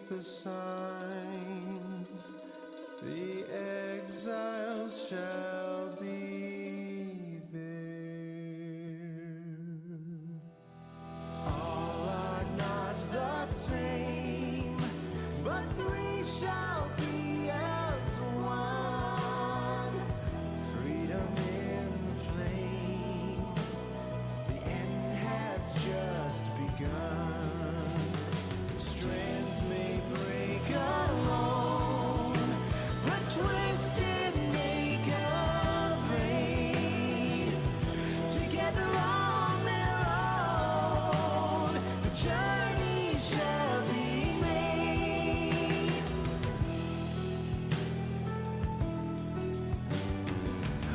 the signs, the exiles shall be there. All are not the same, but three shall be as one. Freedom in flame, the end has just begun. Strands may break alone, but twisted make a braid. Together on their own, the journey shall be made.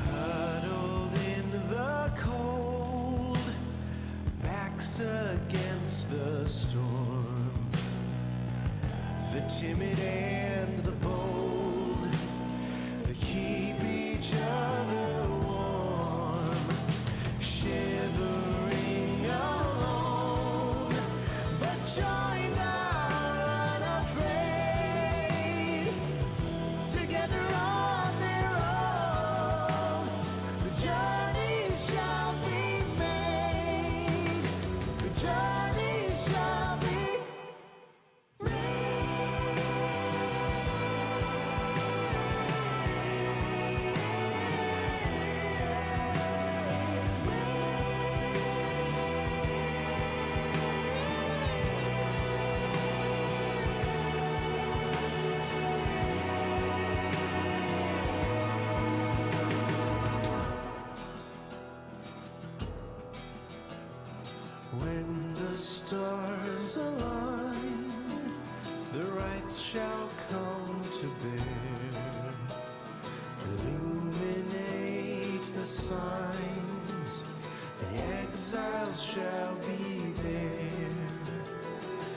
Huddled in the cold, backs against the storm. The timid and the bold, they keep each other warm. Shivering alone, but joined are unafraid. Together on their own, the journey shall be made. The journey shall be when the stars align, the rights shall come to bear. Illuminate the signs, the exiles shall be there.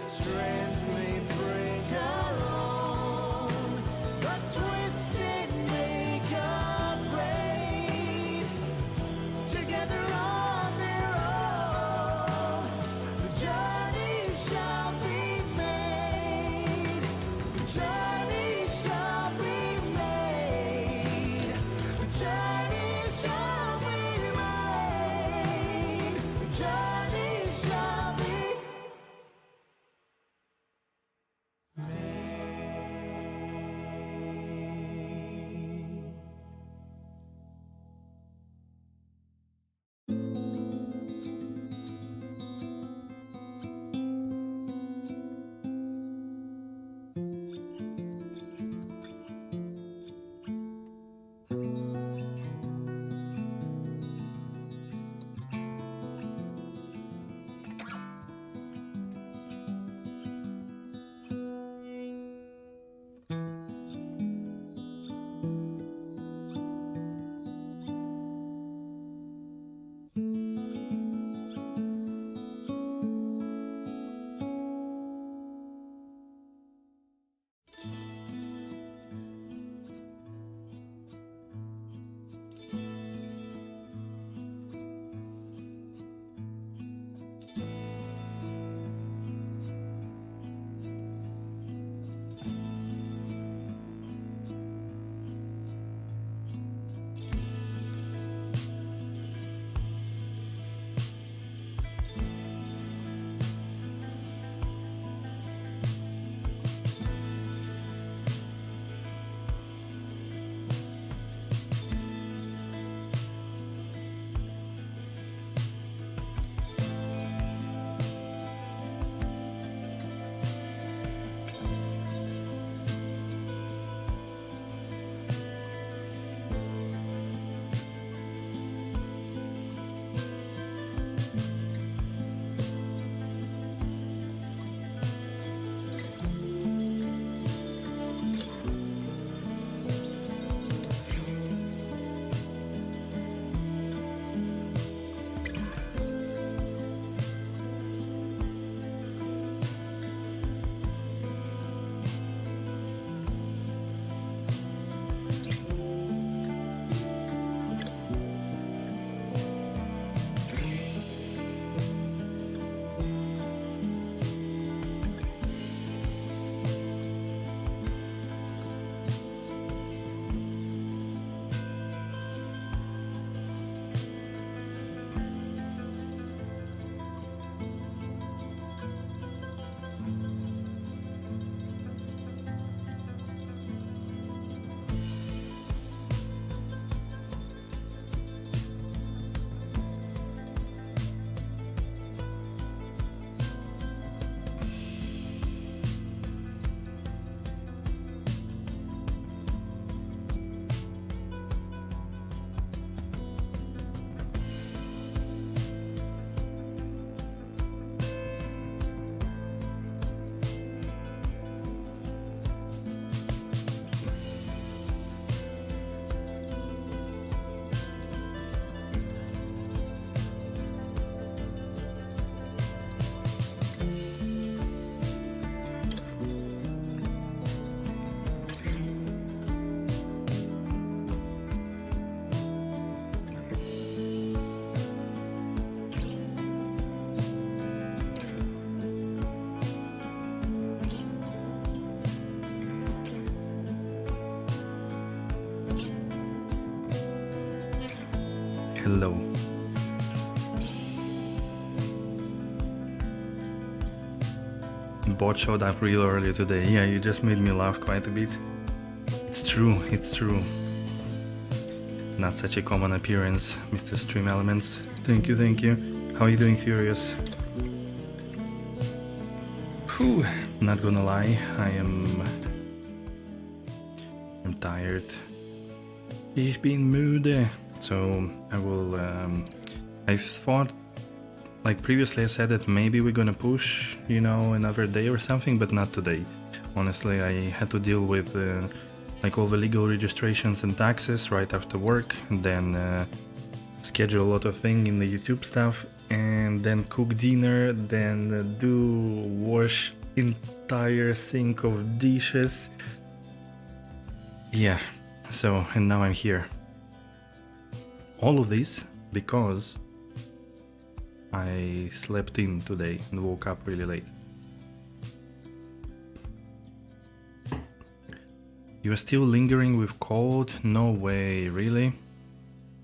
Strength may break alone, but twisted make a braid. Together on their own, the journey shall be made. The journey shall be made. The journey shall be made. The journey shall be hello. Bot showed up real early today. Yeah, you just made me laugh quite a bit. It's true, it's true. Not such a common appearance, Mr. Stream Elements. Thank you, thank you. How are you doing, Furious? Whew, not gonna lie, I'm tired. Ich bin müde. So I will, I thought, like previously I said that maybe we're gonna push, you know, another day or something, but not today. Honestly, I had to deal with like all the legal registrations and taxes right after work, and then schedule a lot of things in the YouTube stuff, and then cook dinner, then wash entire sink of dishes. Yeah, so, and now I'm here. All of this because I slept in today and woke up really late. You are still lingering with cold? No way, really?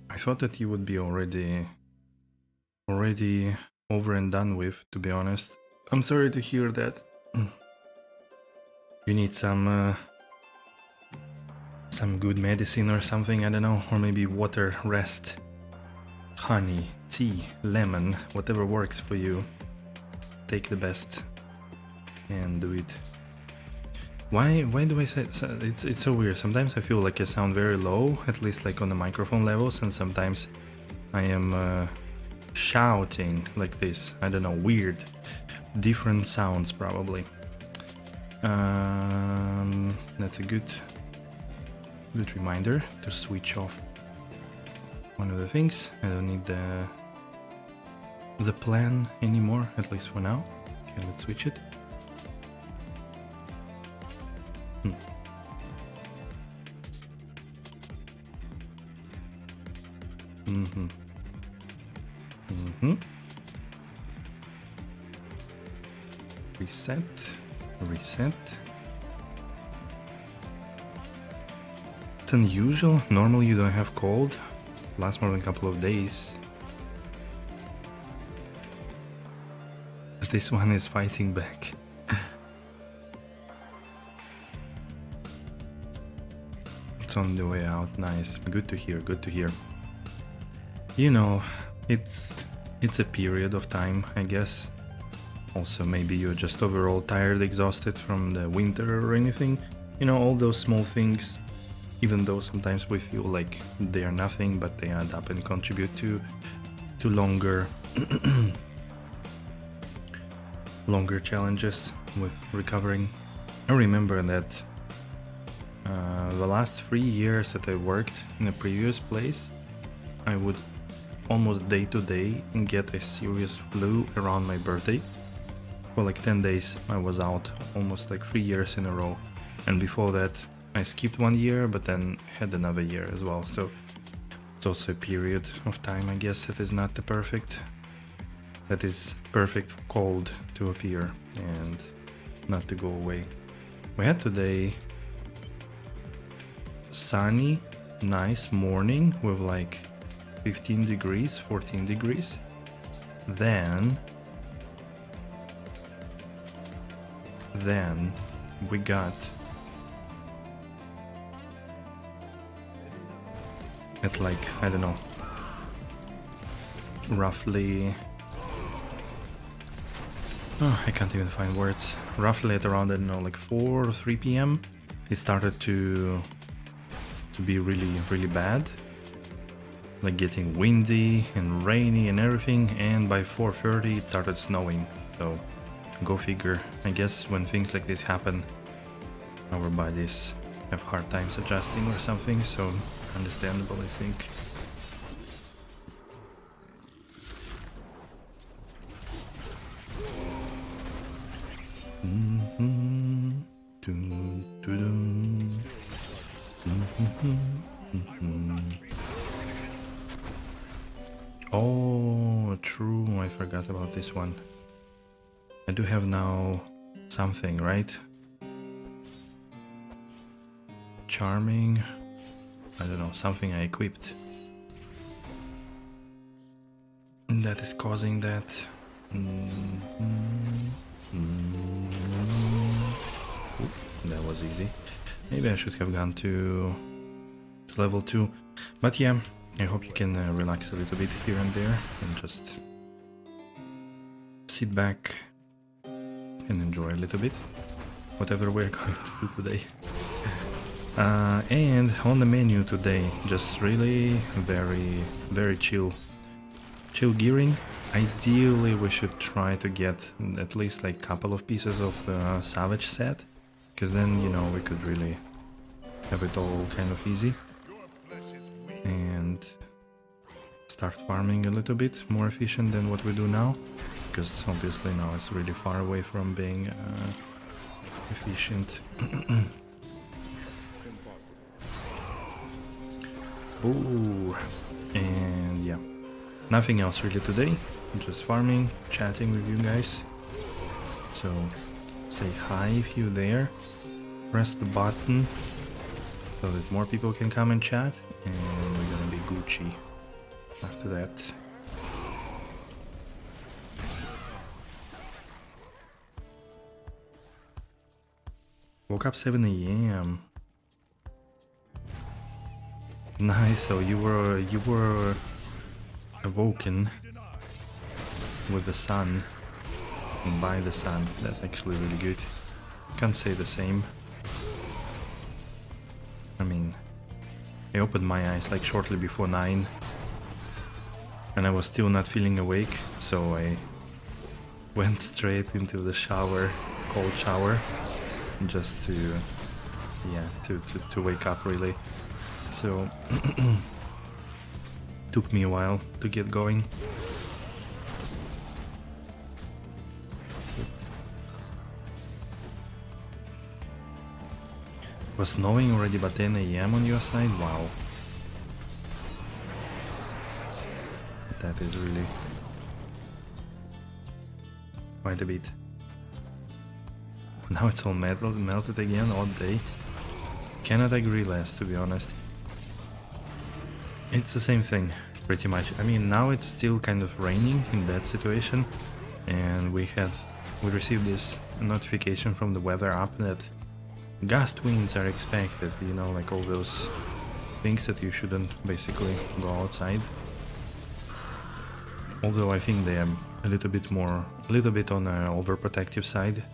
I thought that you would be already over and done with, to be honest. I'm sorry to hear that. You need some good medicine or something, I don't know, or maybe water, rest, honey, tea, lemon, whatever works for you. Take the best and do it. Why do I say it's so weird? Sometimes I feel like I sound very low, at least like on the microphone levels, and sometimes I am shouting like this. I don't know, weird, different sounds probably. That's a good reminder to switch off one of the things. I don't need the plan anymore, at least for now. Okay, let's switch it. Reset. It's unusual. Normally you don't have cold. Lasts more than a couple of days. But this one is fighting back. It's on the way out. Nice. Good to hear. Good to hear. You know, it's a period of time, I guess. Also, maybe you're just overall tired, exhausted from the winter or anything. You know, all those small things, even though sometimes we feel like they are nothing, but they add up and contribute to longer longer challenges with recovering. I remember that the last 3 years that I worked in a previous place, I would almost day to day get a serious flu around my birthday. For like 10 days I was out, almost like 3 years in a row. And before that I skipped 1 year, but then had another year as well. So it's also a period of time, I guess, that is not the perfect cold to appear and not to go away. We had today sunny, nice morning with like 15 degrees, 14 degrees. Then we got at like, I don't know, roughly, oh, I can't even find words, roughly at around, I don't know, like 4 or 3 p.m. it started to be really bad, like getting windy and rainy and everything, and by 4:30 it started snowing. So go figure. I guess when things like this happen, our bodies have hard times adjusting or something, so understandable, I think. Oh, true, I forgot about this one. I do have now something, right? Charming, I don't know, something I equipped. that is causing that. Oop, that was easy. Maybe I should have gone to level 2. But yeah, I hope you can relax a little bit here and there and just sit back and enjoy a little bit whatever we're going to do today. And on the menu today, just really very chill gearing. Ideally we should try to get at least like couple of pieces of Savage set, because then, you know, we could really have it all kind of easy and start farming a little bit more efficient than what we do now, because obviously now it's really far away from being efficient. Ooh, and yeah, nothing else really today, just farming, chatting with you guys. So say hi if you're there, press the button so that more people can come and chat, and we're gonna be Gucci after that. Woke up 7 AM. Nice, so you were awoken with the sun, by the sun. That's actually really good. Can't say the same. I mean, I opened my eyes like shortly before 9 and I was still not feeling awake, so I went straight into the shower, cold shower, just to, yeah, to wake up really. So took me a while to get going. Was snowing already by 10 AM on your side? Wow. That is really quite a bit. Now it's all melted again all day. Cannot agree less, to be honest. It's the same thing, pretty much. I mean, now it's still kind of raining in that situation, and we received this notification from the weather app that gust winds are expected, you know, like all those things that you shouldn't basically go outside. Although I think they are a little bit on the overprotective side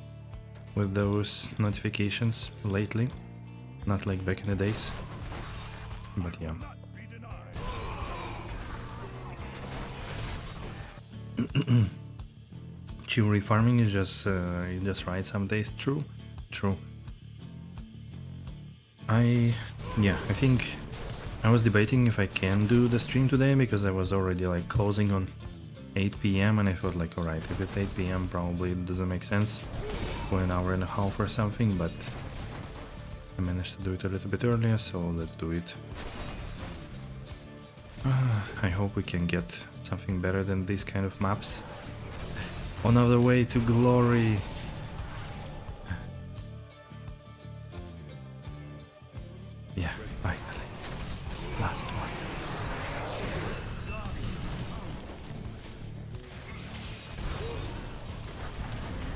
with those notifications lately, not like back in the days. But yeah. Chivalry farming is just right some days. True. I think I was debating if I can do the stream today, because I was already like closing on 8 PM and I thought like, alright, if it's 8 PM probably it doesn't make sense for an hour and a half or something, but I managed to do it a little bit earlier, so let's do it. I hope we can get something better than these kind of maps on our way to glory. Yeah, finally. Last one.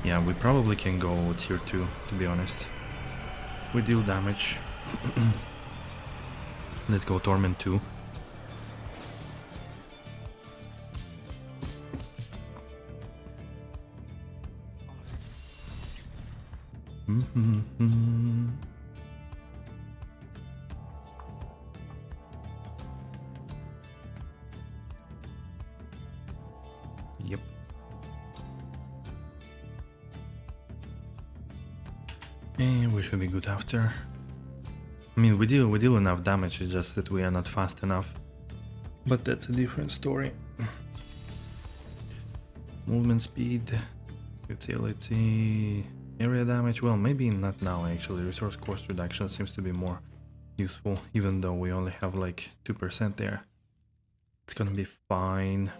Yeah, we probably can go tier 2, to be honest. We deal damage. Let's go Torment 2. Yep. And we should be good after. I mean, we deal enough damage, it's just that we are not fast enough. But that's a different story. Movement speed, utility, area damage. Well, maybe not now actually. Resource cost reduction seems to be more useful, even though we only have like 2% there. It's gonna be fine.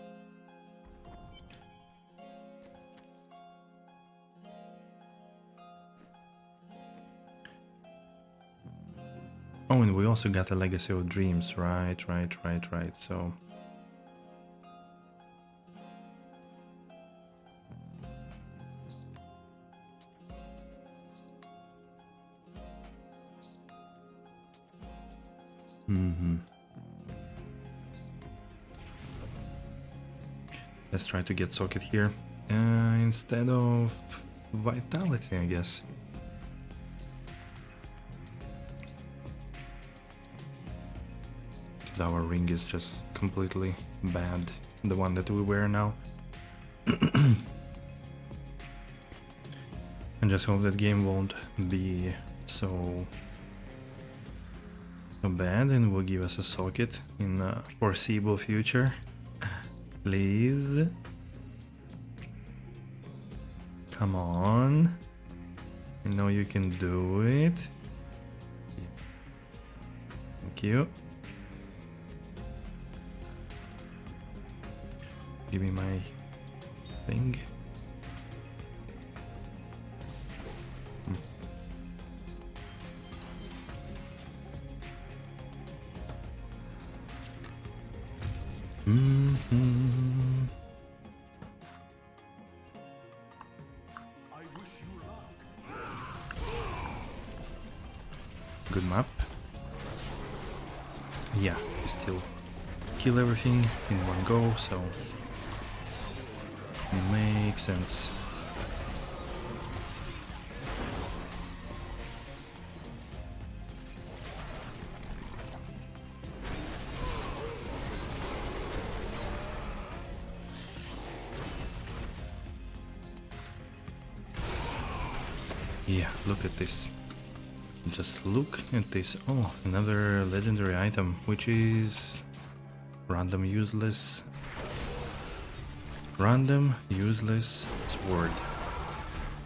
Oh, and we also got a Legacy of Dreams, right, so Let's try to get socket here instead of vitality, I guess. Our ring is just completely bad, the one that we wear now. I just hope that game won't be so bad and will give us a socket in the foreseeable future. Please. Come on. I know you can do it. Thank you. Give me my thing. Good map. Yeah, we still kill everything in one go, so it makes sense. Yeah, look at this. Just look at this. Oh, another legendary item, which is random useless sword.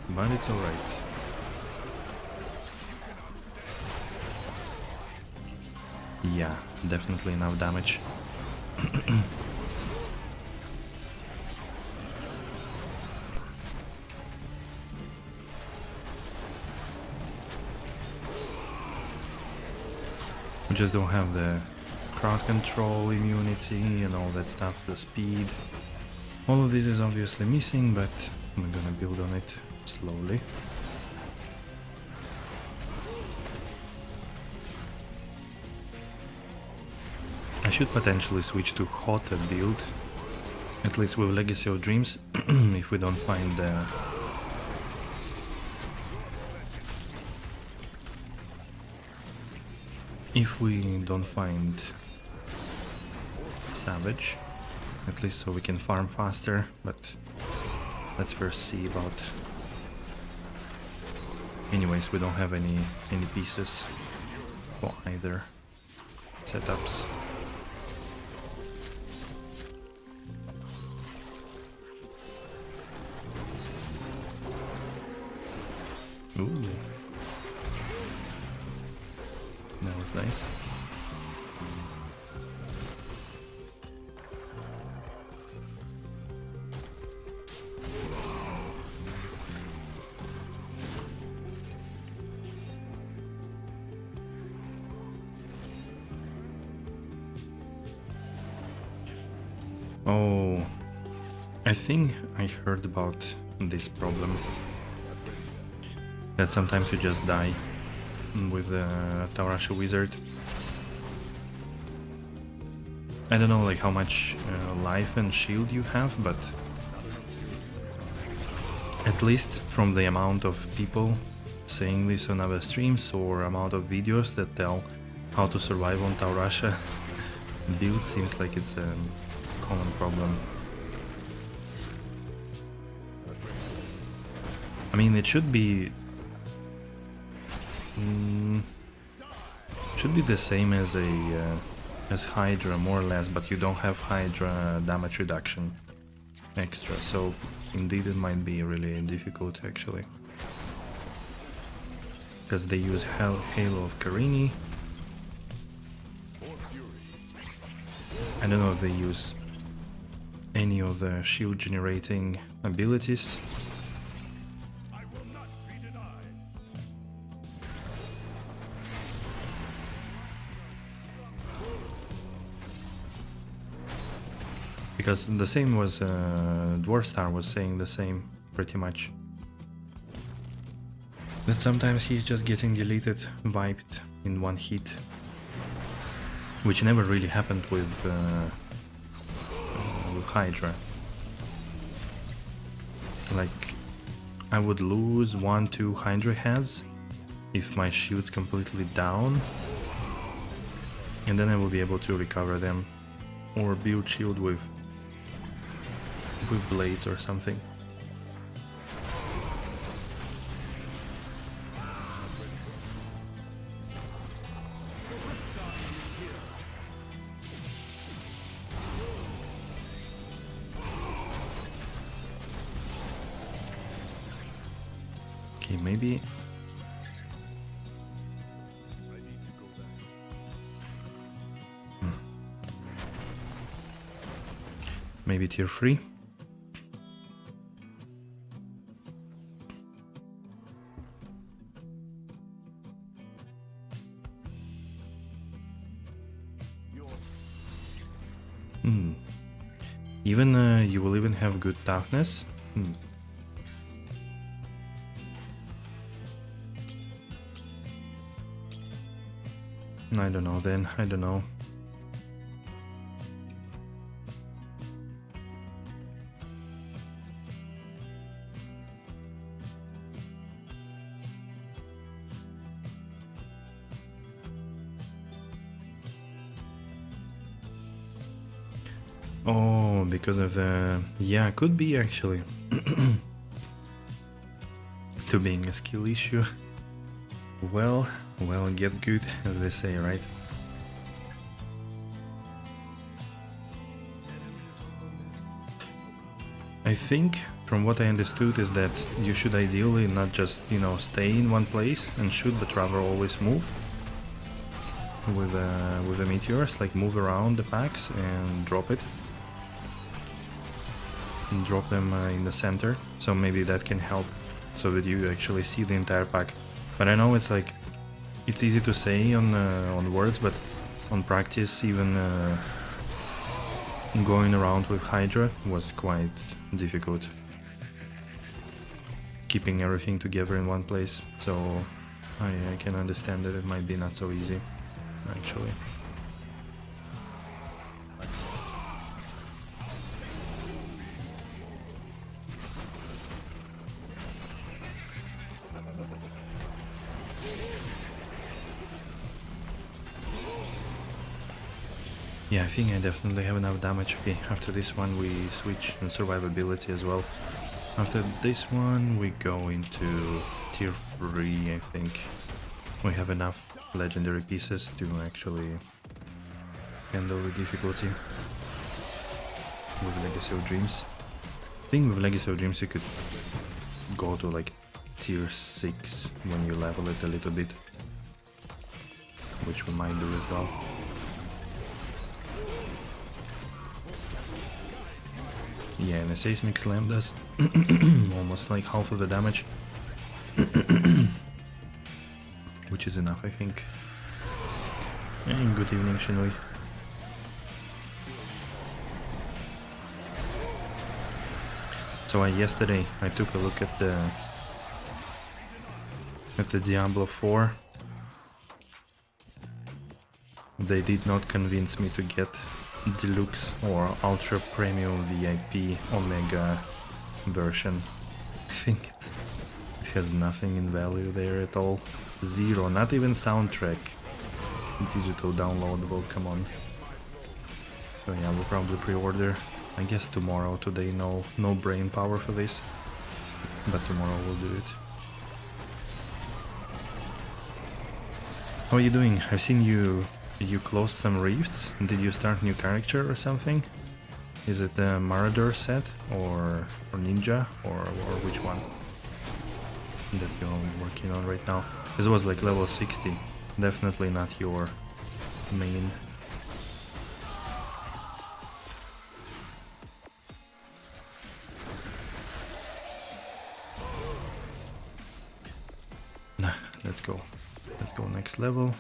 But it's alright. Yeah, definitely enough damage. We just don't have the crowd control, immunity and all that stuff, the speed. All of this is obviously missing, but we're gonna build on it slowly. I should potentially switch to hotter build, at least with Legacy of Dreams, if we don't find the... If we don't find Savage, at least so we can farm faster, but let's first see about... Anyways, we don't have any pieces for either setups. Ooh. That was nice. Oh, I think I heard about this problem. That sometimes you just die with the Taurasha wizard. I don't know like how much life and shield you have, but at least from the amount of people saying this on other streams or amount of videos that tell how to survive on Taurasha build, seems like it's a common problem. I mean, it should be the same as a as Hydra, more or less, but you don't have Hydra damage reduction extra, so indeed it might be really difficult actually, because they use Halo of Karini. I don't know if they use any of the shield generating abilities. Because the same was, Dwarfstar was saying the same, pretty much. That sometimes he's just getting deleted, wiped in one hit. which never really happened with Hydra. Like, I would lose 1-2 Hydra heads if my shield's completely down, and then I will be able to recover them or build shield with blades or something. Okay, maybe maybe tier 3. Even you will even have good toughness. I don't know then, I don't know. Oh, because of yeah, could be actually. To being a skill issue. Well, get good, as they say, right? I think, from what I understood, is that you should ideally not just, you know, stay in one place and shoot, but rather always move with the meteors, like move around the packs and drop it. And drop them in the center, so maybe that can help, so that you actually see the entire pack. But I know it's like, it's easy to say on words, but on practice, even going around with Hydra was quite difficult. Keeping everything together in one place, so I can understand that it might be not so easy, actually. Yeah, I think I definitely have enough damage. Okay, after this one we switch in survivability as well. After this one we go into tier 3, I think. We have enough legendary pieces to actually handle the difficulty with Legacy of Dreams. I think with Legacy of Dreams you could go to like tier 6 when you level it a little bit, which we might do as well. Yeah, and the Seismic Slam does almost like half of the damage, which is enough, I think. And good evening, Shinui. So yesterday I took a look at the Diablo 4. They did not convince me to get Deluxe or Ultra Premium VIP Omega version. I think it has nothing in value there at all. Zero, not even soundtrack. Digital downloadable, come on. So yeah, we'll probably pre-order. I guess tomorrow. Today no brain power for this, but tomorrow we'll do it. How are you doing? I've seen you closed some rifts. Did you start new character or something? Is it the Marauder set or Ninja or which one that you're working on right now? This was like level 60. Definitely not your main. Nah, let's go. Let's go next level.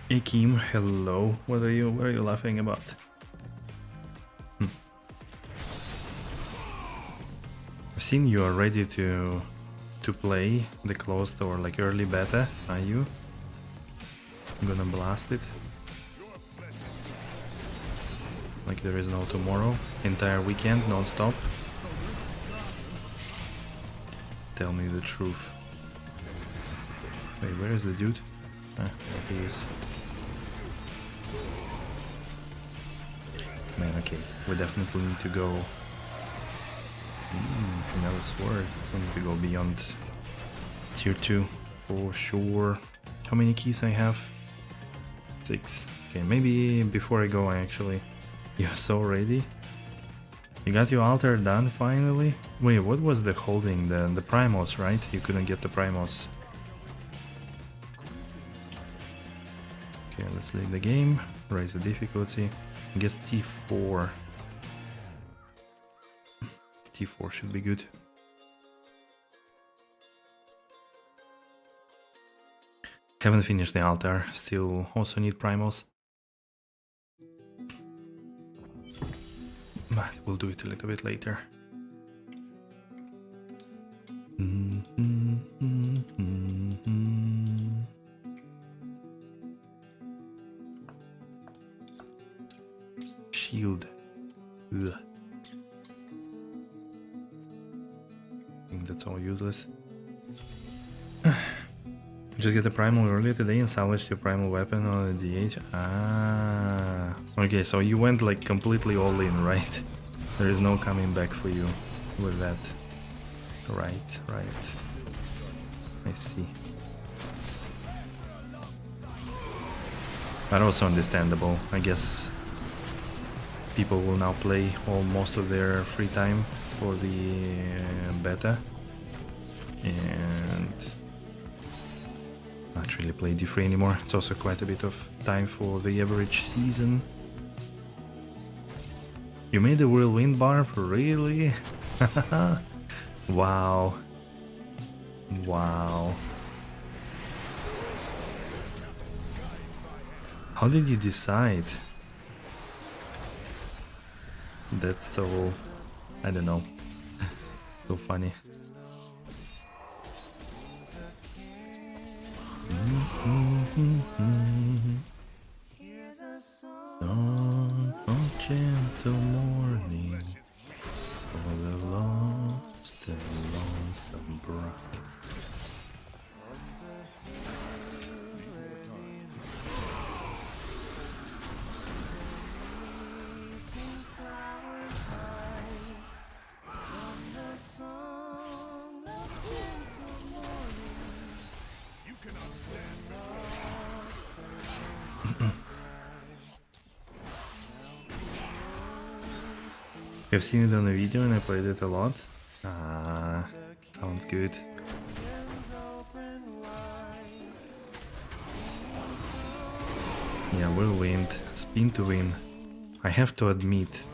Hey Kim, hello. What are you laughing about? seen you are ready to play the closed or like early beta. Are you? I'm gonna blast it. Like there is no tomorrow. Entire weekend, non-stop. Tell me the truth. Wait, where is the dude? Ah, there he is. Man, okay. We definitely need to go... another sword. We need to go beyond tier 2 for sure. How many keys I have? 6. Okay, maybe before I go actually... You're so ready? You got your altar done finally? Wait, what was the holding? The primals, right? You couldn't get the primals. Okay, let's leave the game. Raise the difficulty. I guess T4. T4 should be good. Haven't finished the altar. Still also need primals. But we'll do it a little bit later. Shield. Ugh. I think that's all useless. Just get the primal earlier today and salvage your primal weapon on the DH. Ah, okay, so you went like completely all in, right? There is no coming back for you with that. Right. I see. But also understandable. I guess people will now play most of their free time for the beta. And not really play D3 anymore. It's also quite a bit of time for the average season. You made the whirlwind barb? Really? Wow. Wow. How did you decide? That's so... I don't know. So funny. Dawn of gentle morning for the lost and lonesome bride. I've seen it on the video and I played it a lot. Ah, sounds good. Yeah, whirlwind, spin to win. I have to admit,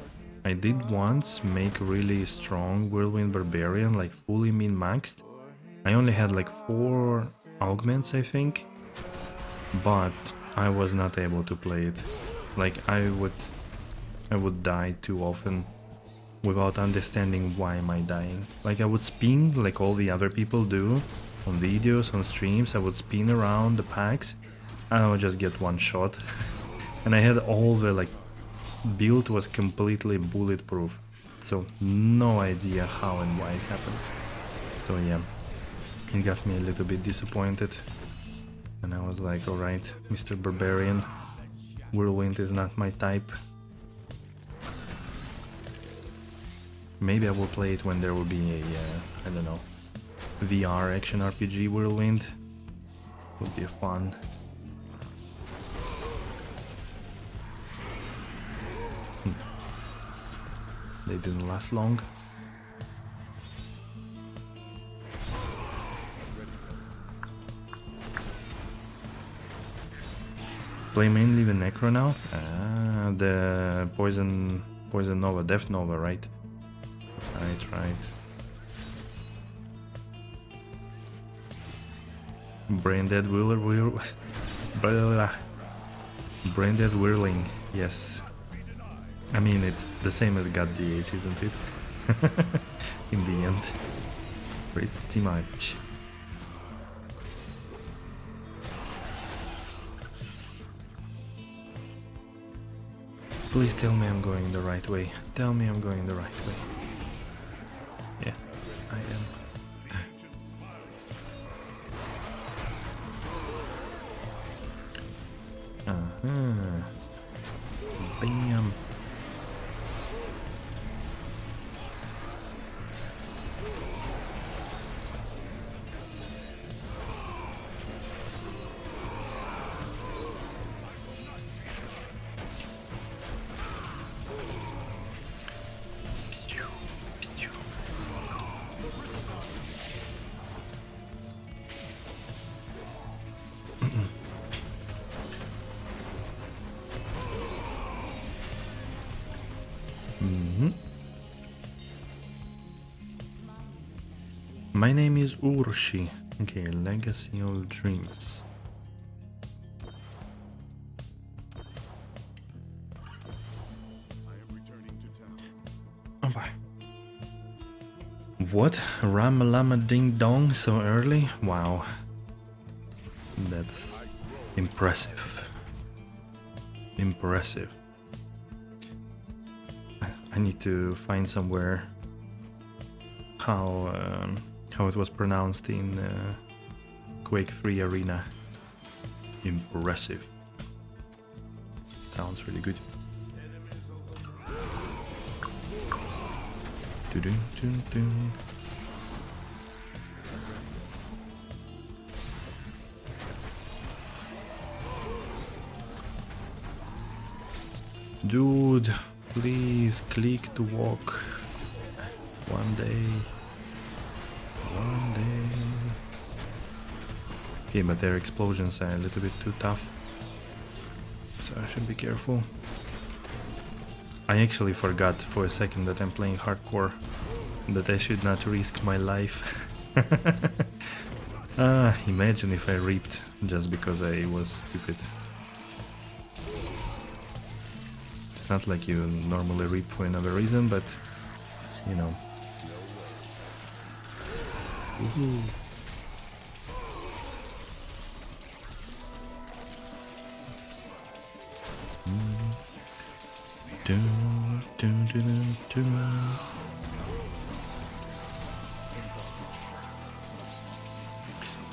I did once make really strong whirlwind barbarian, like fully min-maxed. I only had like 4 augments, I think, but I was not able to play it. Like I would die too often without understanding why am I dying. Like I would spin like all the other people do on videos, on streams. I would spin around the packs and I would just get one shot. And I had all the like build was completely bulletproof. So no idea how and why it happened. So yeah, it got me a little bit disappointed. And I was like, alright, Mr. Barbarian, whirlwind is not my type. Maybe I will play it when there will be a, I don't know, VR action RPG whirlwind. Would be fun. They didn't last long. Play mainly the Necro now? Ah, the Poison Nova, Death Nova, right? Right. Brain Dead Brain Dead Whirling, yes. I mean, it's the same as God DH, isn't it? in the end. Pretty much. Please tell me I'm going the right way. Tell me I'm going the right way. Yeah, I am. Bam. My name is Urshi. Okay, Legacy of Dreams. Oh, bye. What? Ramalama Ding Dong so early? Wow. That's impressive. Impressive. I need to find somewhere how it was pronounced in Quake 3 Arena. Impressive. Sounds really good. Dun-dun-dun-dun. Dude, please click to walk. One day. One day. Okay, but their explosions are a little bit too tough, so I should be careful. I actually forgot for a second that I'm playing hardcore, that I should not risk my life. Imagine if I reaped just because I was stupid. It's not like you normally reap for another reason, but you know. Woohoo.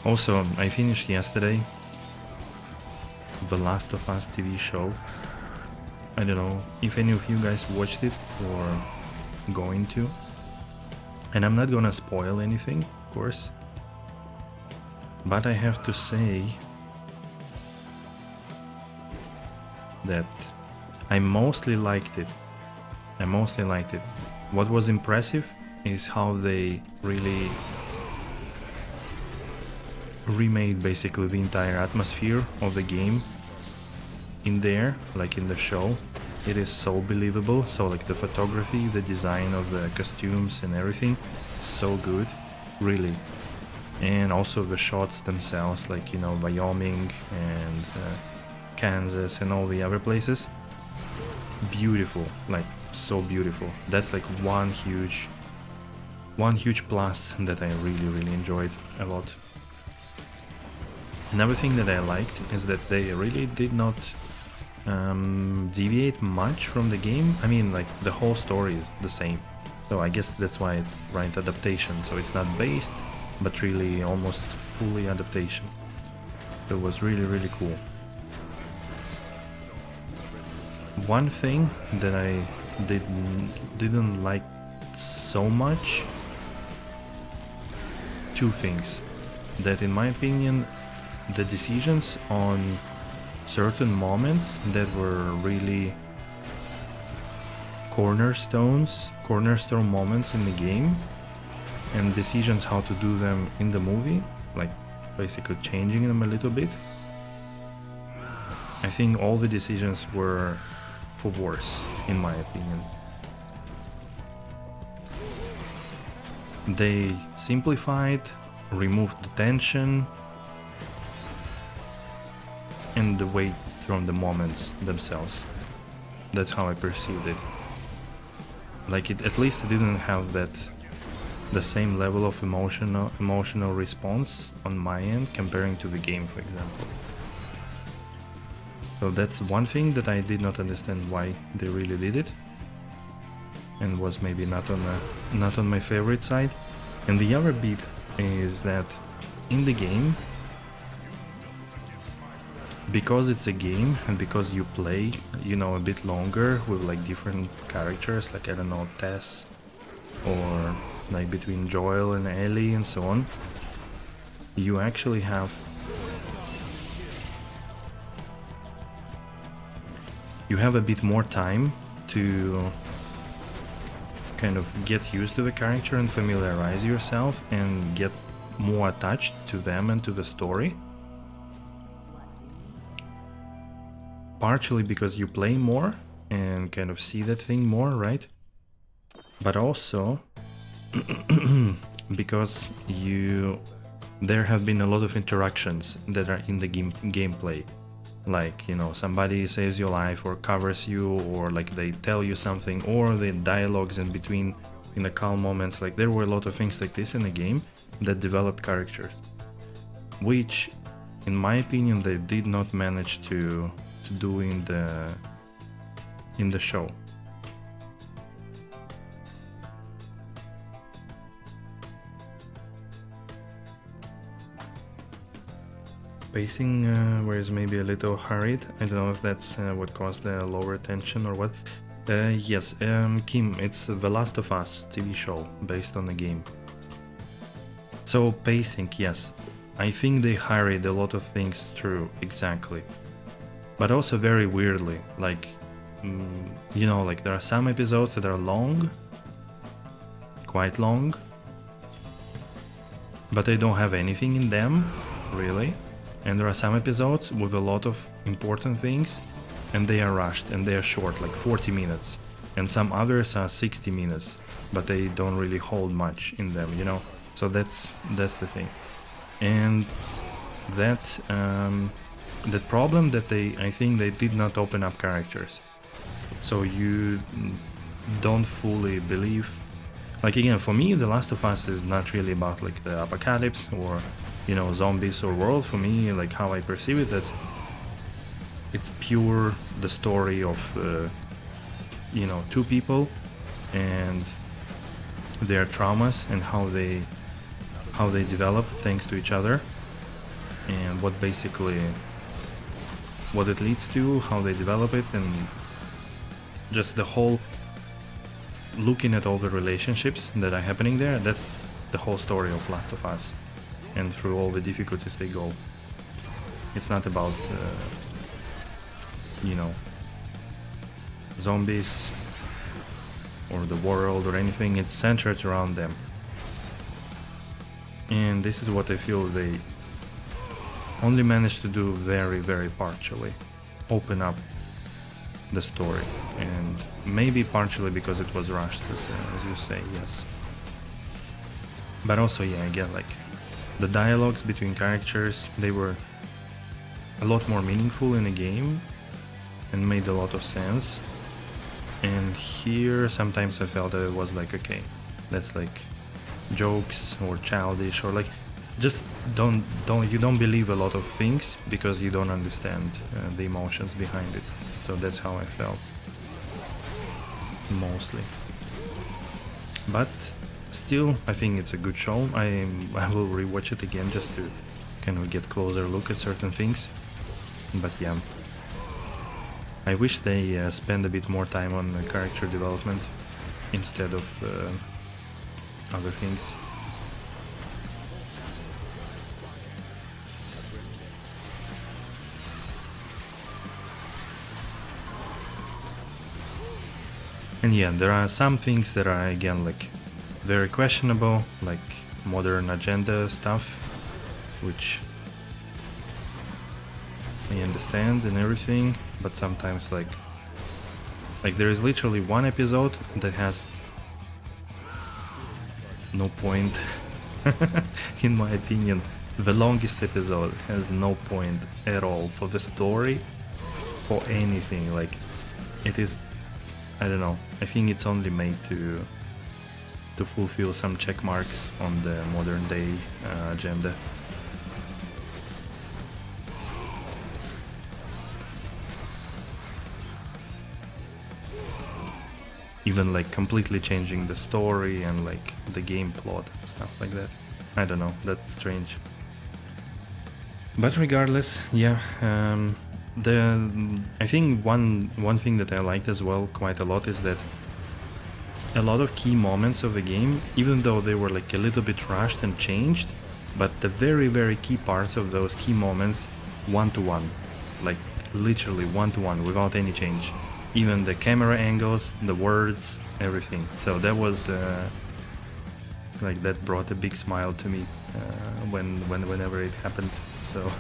Also, I finished yesterday The Last of Us TV show. I don't know if any of you guys watched it or going to. And I'm not gonna spoil anything, of course. But I have to say that I mostly liked it. What was impressive is how they really remade basically the entire atmosphere of the game in there, like in the show. It is so believable. So like the photography, the design of the costumes and everything, so good, really. And also the shots themselves, like, you know, Wyoming and Kansas and all the other places. Beautiful, like so beautiful. That's like one huge plus that I really enjoyed a lot. Another thing that I liked is that they really did not deviate much from the game. I mean, like the whole story is the same, so I guess that's why it's right adaptation. So it's not based, but really almost fully adaptation. It was really cool. One thing that I didn't like so much, two things, that in my opinion the decisions on certain moments that were really cornerstone moments in the game, and decisions how to do them in the movie, like basically changing them a little bit. I think all the decisions were for worse, in my opinion. They simplified, removed the tension and the weight from the moments themselves. That's how I perceived it. Like, it at least didn't have that the same level of emotional response on my end comparing to the game, for example. So that's one thing that I did not understand why they really did it, and was maybe not on my favorite side. And the other bit is that in the game, because it's a game and because you play, you know, a bit longer with like different characters, like I don't know, Tess, or like between Joel and Ellie and so on, you actually have a bit more time to kind of get used to the character and familiarize yourself and get more attached to them and to the story. Partially because you play more and kind of see that thing more, right? But also because there have been a lot of interactions that are in the gameplay. Like, you know, somebody saves your life or covers you, or like they tell you something, or the dialogues in between in the calm moments. Like there were a lot of things like this in the game that developed characters, which in my opinion they did not manage to do in the show. Pacing was maybe a little hurried. I don't know if that's what caused the lower tension or what. Yes, Kim, it's The Last of Us TV show based on the game. So pacing, yes. I think they hurried a lot of things through, exactly. But also very weirdly, like, you know, like there are some episodes that are long, quite long, but they don't have anything in them, really. And there are some episodes with a lot of important things, and they are rushed and they are short, like 40 minutes. And some others are 60 minutes, but they don't really hold much in them, you know? So that's the thing. And that problem that I think they did not open up characters. So you don't fully believe. Like again, for me, The Last of Us is not really about like the apocalypse or, you know, zombies or world. For me, like how I perceive it, that it's pure the story of you know, two people and their traumas and how they develop thanks to each other, and what it leads to, how they develop it, and just the whole looking at all the relationships that are happening there. That's the whole story of Last of Us. And through all the difficulties they go. It's not about, you know, zombies or the world or anything. It's centered around them. And this is what I feel they only managed to do very, very partially. Open up the story. And maybe partially because it was rushed, as you say, yes. But also, yeah, again, like, the dialogues between characters, they were a lot more meaningful in the game and made a lot of sense. And here sometimes I felt that it was like, okay, that's like jokes or childish, or like just you don't believe a lot of things because you don't understand the emotions behind it. So that's how I felt mostly. But still, I think it's a good show. I will rewatch it again just to kind of get closer look at certain things. But yeah, I wish they spend a bit more time on character development instead of other things. And yeah, there are some things that are again like very questionable, like modern agenda stuff, which I understand and everything, but sometimes like there is literally one episode that has no point. In my opinion, the longest episode has no point at all for the story, for anything. Like, it is, I don't know, I think it's only made to to fulfill some check marks on the modern day agenda. Even like completely changing the story and like the game plot and stuff like that. I don't know, that's strange. But regardless, yeah, I think one thing that I liked as well quite a lot is that a lot of key moments of the game, even though they were like a little bit rushed and changed, but the very key parts of those key moments one-to-one, like literally one-to-one without any change. Even the camera angles, the words, everything. So that was like that brought a big smile to me whenever it happened. So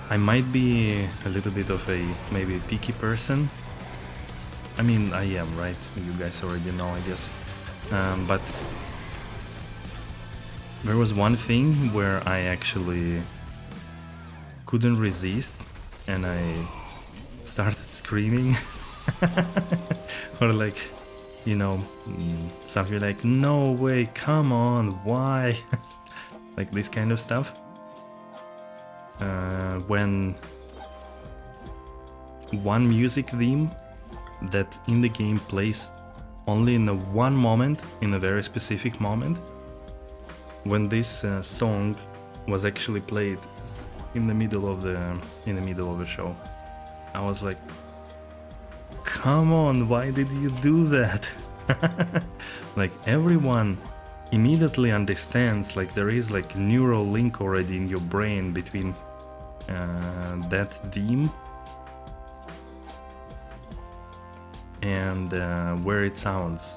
I might be a little bit of a maybe picky person. I mean, I am, right? You guys already know, I guess. But there was one thing where I actually couldn't resist, and I started screaming. Or like, you know, something like, no way, come on, why? Like this kind of stuff. When one music theme that in the game plays only in one moment, in a very specific moment, when this song was actually played in the middle of the show, I was like, come on, why did you do that? Like everyone immediately understands, like there is like neural link already in your brain between that theme and where it sounds,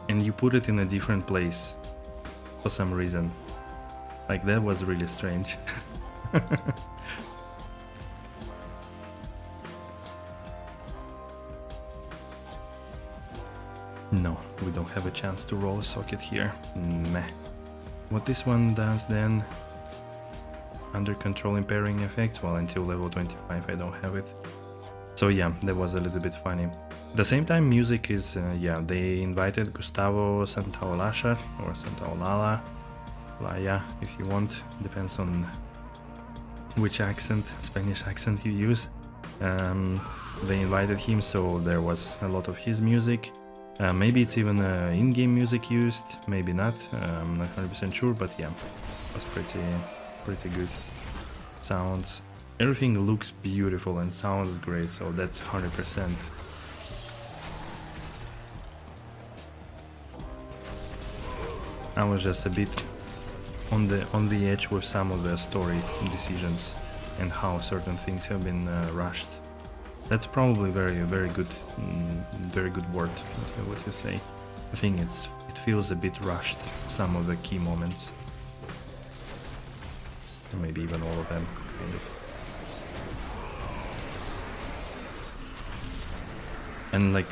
and you put it in a different place for some reason. Like that was really strange. No, we don't have a chance to roll a socket here. Meh. What this one does then, under control impairing effects, well, until level 25 I don't have it. So yeah, that was a little bit funny. At the same time, music is, yeah, they invited Gustavo Santaolalla, or Santaolalla, Laya, if you want, depends on which accent, Spanish accent you use. They invited him, so there was a lot of his music. Maybe it's even in-game music used, maybe not, I'm not 100% sure, but yeah, it was pretty good. Sounds, everything looks beautiful and sounds great, so that's 100%. I was just a bit on the edge with some of the story decisions and how certain things have been rushed. That's probably very good word, what you say. I think it feels a bit rushed, some of the key moments. Or maybe even all of them, kind of. And like,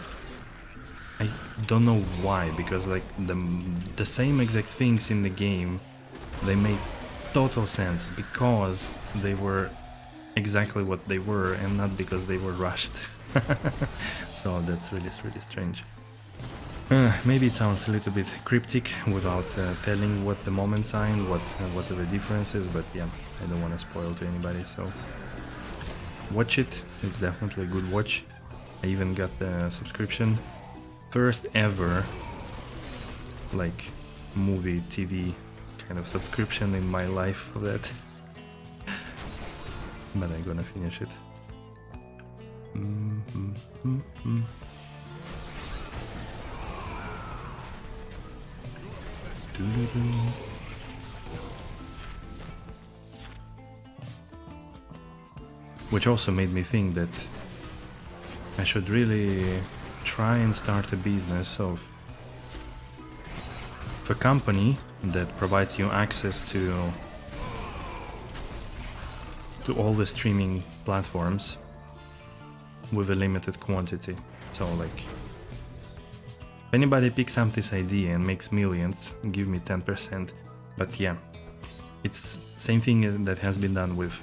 I don't know why, because like the same exact things in the game, they made total sense because they were exactly what they were and not because they were rushed. So that's really strange. Maybe it sounds a little bit cryptic without telling what the moments are and what are the differences, but yeah, I don't want to spoil to anybody, so watch it. It's definitely a good watch. I even got the subscription, first ever like movie TV kind of subscription in my life for that. But I'm gonna finish it. Which also made me think that I should really try and start a business of a company that provides you access to all the streaming platforms with a limited quantity. So like, if anybody picks up this idea and makes millions, give me 10%. But yeah, it's same thing that has been done with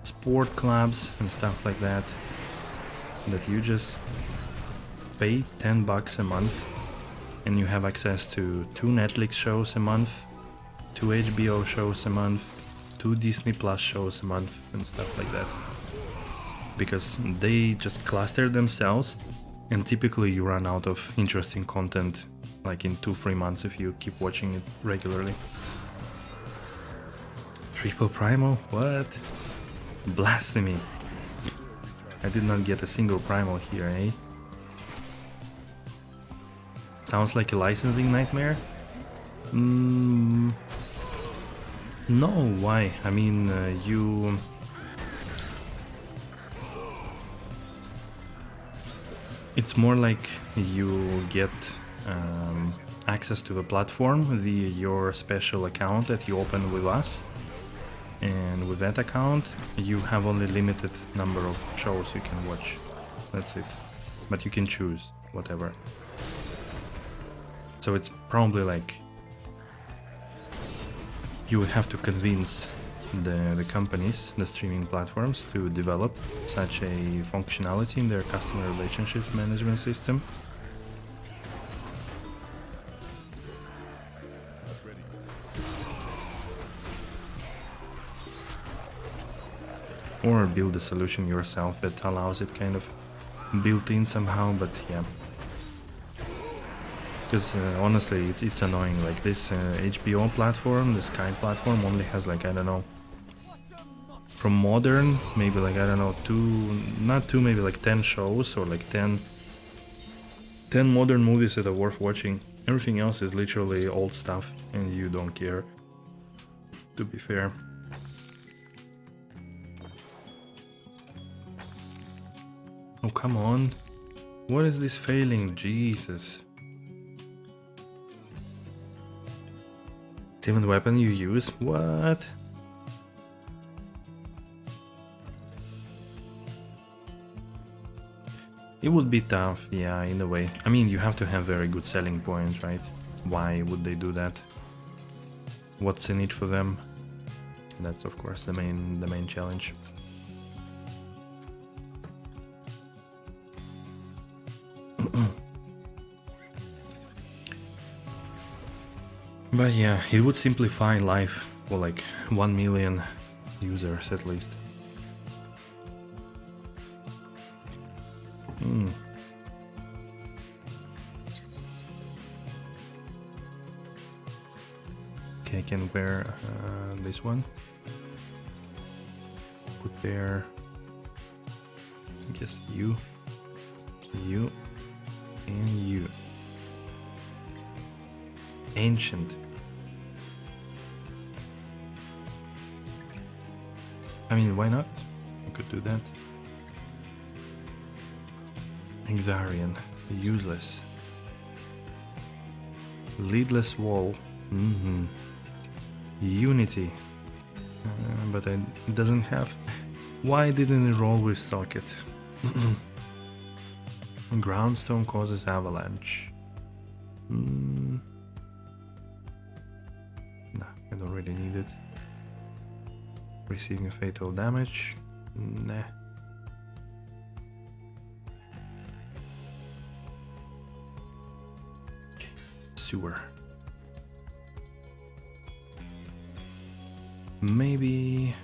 sport clubs and stuff like that, that you just pay $10 a month and you have access to 2 Netflix shows a month, 2 HBO shows a month, 2 Disney Plus shows a month and stuff like that. Because they just cluster themselves and typically you run out of interesting content like in 2-3 months if you keep watching it regularly. Triple Primal? What? Blasphemy. I did not get a single Primal here, eh? Sounds like a licensing nightmare? No, why? I mean, It's more like you get access to the platform via your special account that you open with us. And with that account, you have only limited number of shows you can watch. That's it. But you can choose whatever. So it's probably like you would have to convince the companies, the streaming platforms, to develop such a functionality in their customer relationship management system. Or build a solution yourself that allows it kind of built in somehow, but yeah. Because honestly, it's annoying. Like this HBO platform, the Sky platform only has like, I don't know, from modern, maybe like, I don't know, maybe like 10 shows or like 10 modern movies that are worth watching. Everything else is literally old stuff and you don't care, to be fair. Oh, come on. What is this failing? Jesus. 7th weapon you use? What? It would be tough, yeah, in a way. I mean, you have to have very good selling points, right? Why would they do that? What's in it for them? That's of course the main challenge. But yeah, it would simplify life for like 1 million users at least. Okay, I can wear this one. Put there, I guess you, and you. Ancient. I mean, why not? I could do that. Exarian. Useless. Leadless wall. Unity. But it doesn't have... Why didn't it roll with socket? Groundstone causes avalanche. Nah, I don't really need it. Receiving fatal damage. Nah. Okay. Sewer. Maybe.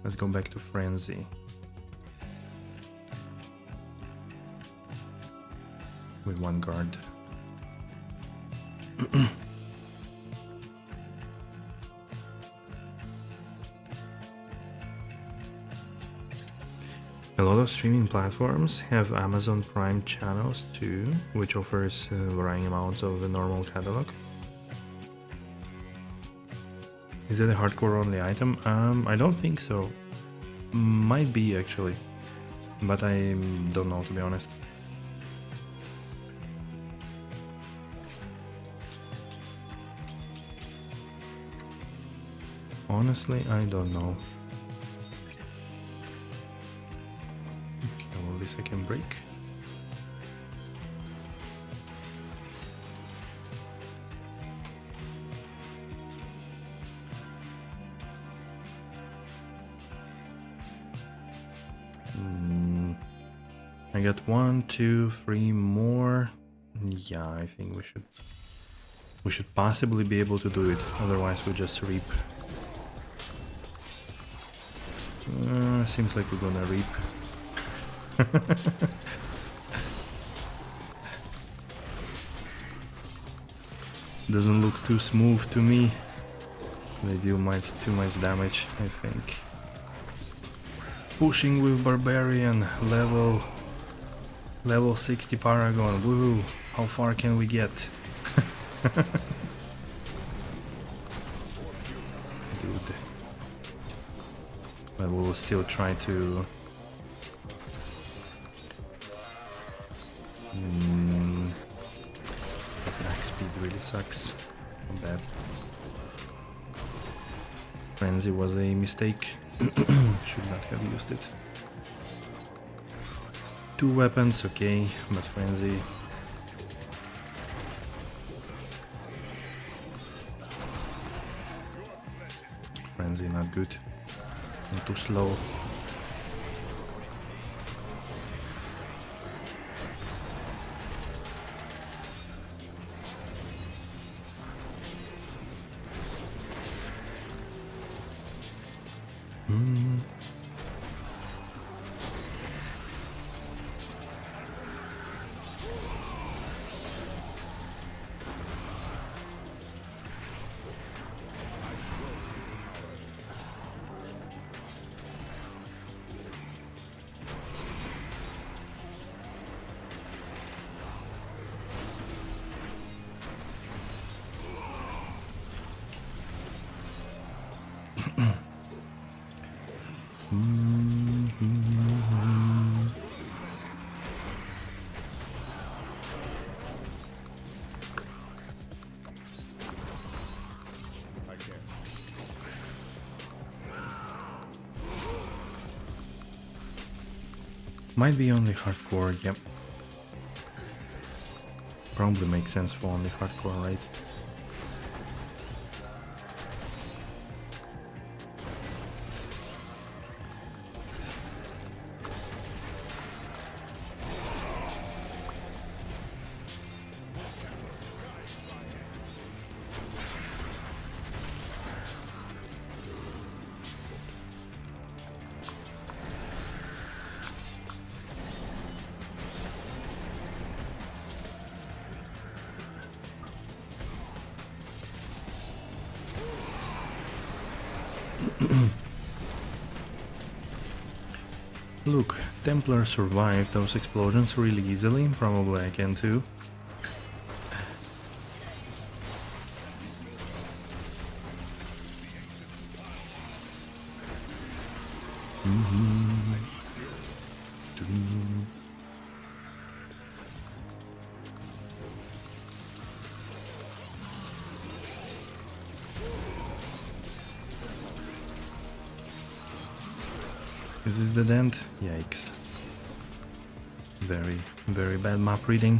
Let's go back to Frenzy. With 1 guard. A lot of streaming platforms have Amazon Prime channels too, which offers varying amounts of the normal catalog. Is it a hardcore only item? I don't think so. Might be actually, but I don't know, to be honest. Honestly, I don't know. Okay, well, this I can break. I got 1, 2, 3 more. Yeah, I think we should possibly be able to do it. Otherwise, we just reap. Seems like we're gonna reap. Doesn't look too smooth to me. They deal too much damage, I think. Pushing with Barbarian, level 60 Paragon. Woohoo! How far can we get? Dude. But we'll still try to... Attack speed really sucks. Not bad. Frenzy was a mistake. Should not have used it. 2 weapons, okay, but Frenzy. Frenzy not good. I'm too slow. Might be only hardcore, yep. Probably makes sense for only hardcore, right? Look, Templar survived those explosions really easily, probably I can too. Is this the end? Yikes. Very, very bad map reading.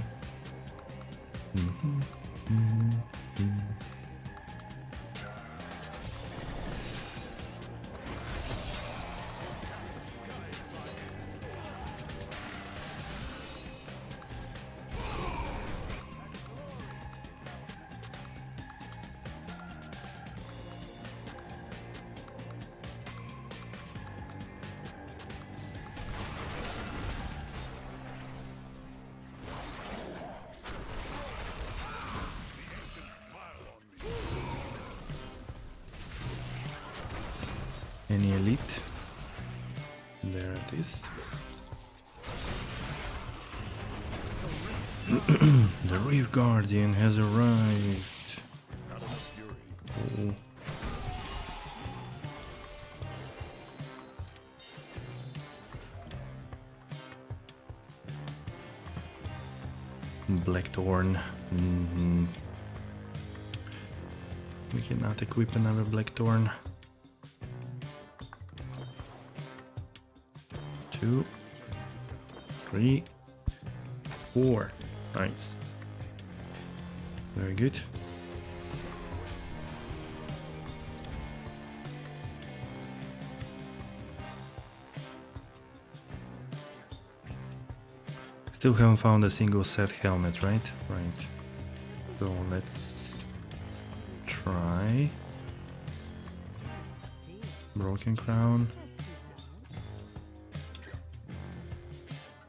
Any elite? There it is. The Reef Guardian has arrived. Oh. Blackthorn. We cannot equip another Blackthorn. 2, 3, 4. Nice. Very good. Still haven't found a single set helmet, right? Right. So let's try Broken Crown.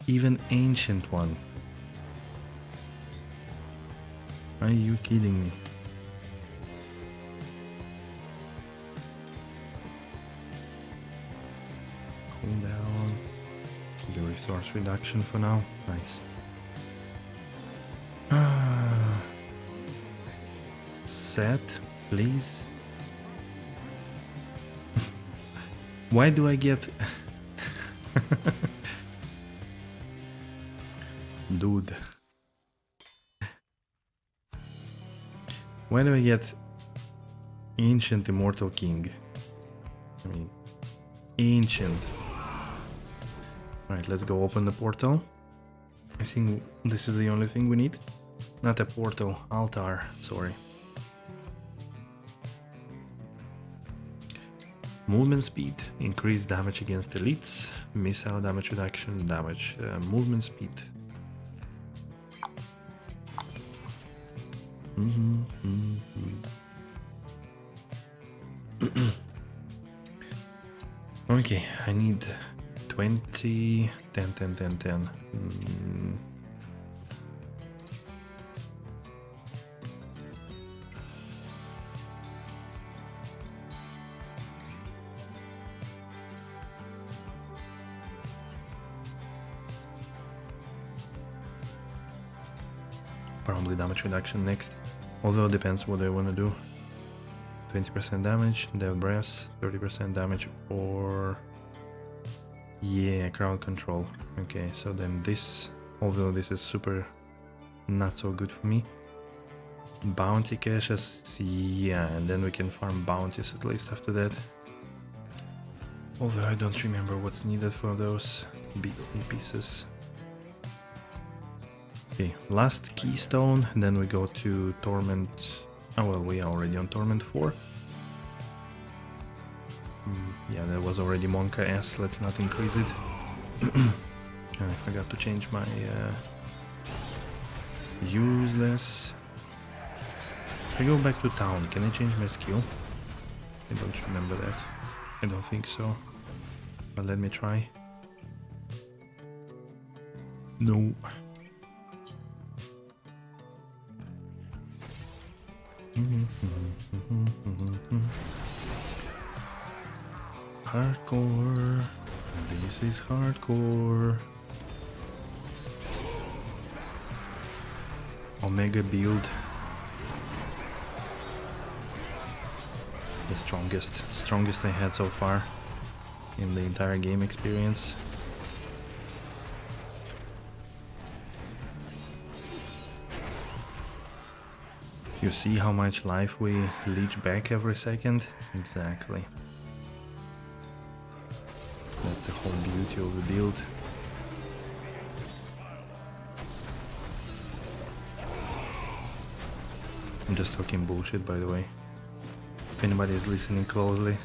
Even ancient one. Are you kidding me? Cool down. The resource reduction for now. Nice. Set, please. Why do I get... Dude. Why do I get Ancient Immortal King? I mean, Ancient. Alright, let's go open the portal. I think this is the only thing we need. Not a portal, altar, sorry. Movement speed, increased damage against elites, missile damage reduction, damage, movement speed. Okay, I need 20, 10, 10, 10, 10. Probably damage reduction next, although it depends what I want to do. 20% damage, death breaths, 30% damage, or yeah, crowd control. Okay, so then this, although this is super not so good for me. Bounty caches, yeah, and then we can farm bounties at least after that. Although I don't remember what's needed for those big pieces. Okay, last keystone, then we go to Torment. Oh well, we are already on Torment 4. Yeah, that was already Monka S, let's not increase it. I forgot to change my useless. If I go back to town, can I change my skill? I don't remember that. I don't think so. But let me try. No. Hardcore. This is hardcore. Omega build. The strongest I had so far in the entire game experience. You see how much life we leech back every second? Exactly. That's the whole beauty of the build. I'm just talking bullshit, by the way. If anybody is listening closely.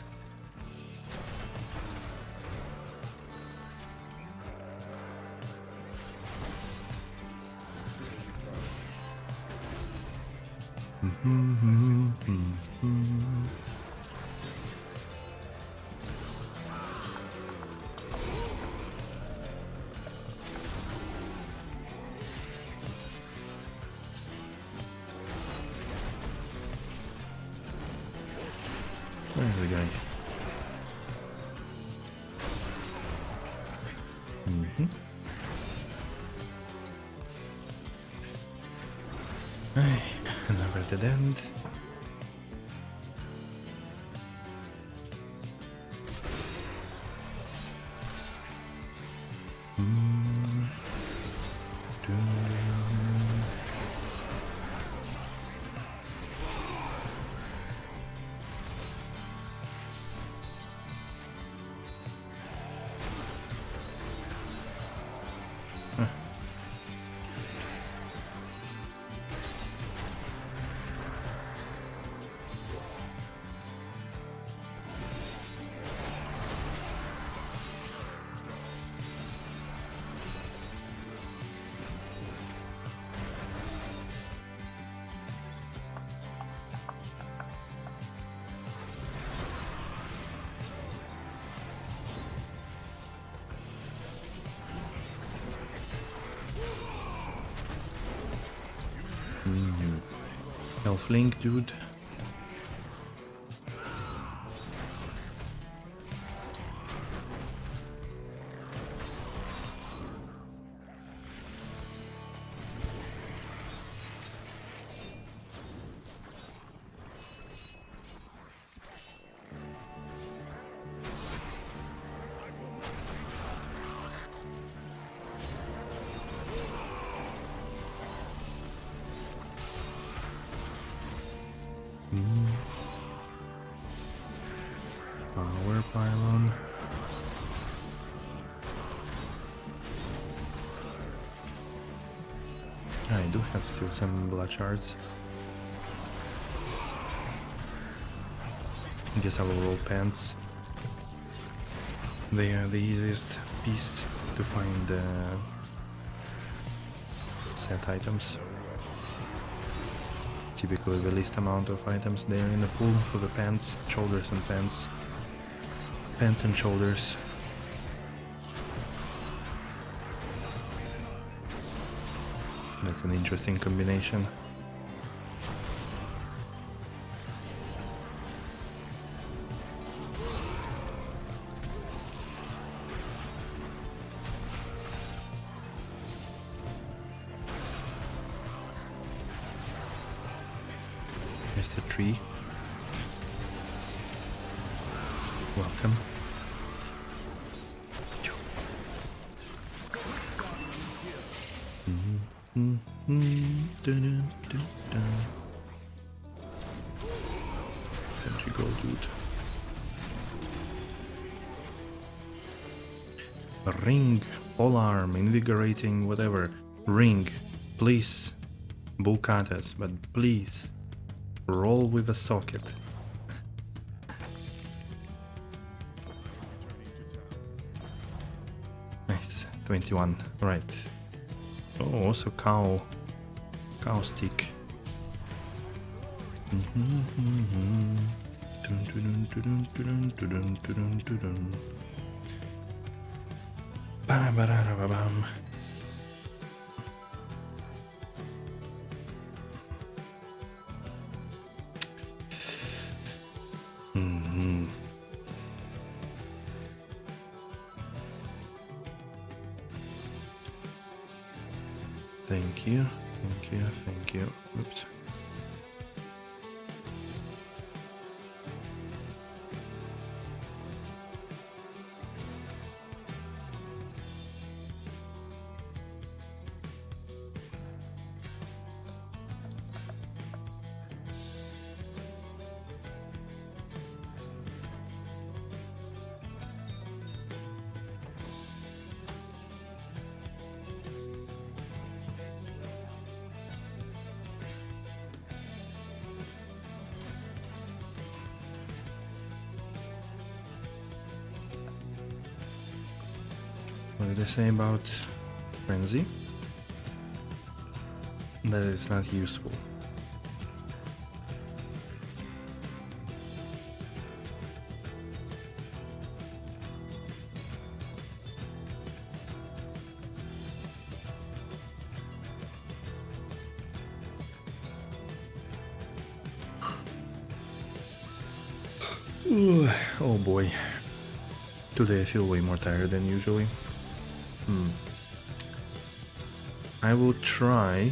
Where's the guy? Another dead end. Health link, dude. Power pylon. I do have still some blood shards. I guess I will roll pants. They are the easiest piece to find set items. Typically the least amount of items there in the pool for the pants, shoulders and pants. Pants and shoulders. That's an interesting combination. Here's the tree. Welcome. There you go, dude. A ring, polearm, invigorating, whatever. Ring, please. Bullcutters, but please. Roll with a socket. Nice, 21, right. Oh, also cow stick. Ba-ba-da-da-ba-bam. Thank you, thank you, thank you. Oops. What did they say about frenzy? That it's not useful. Oh boy. Today I feel way more tired than usually. I will try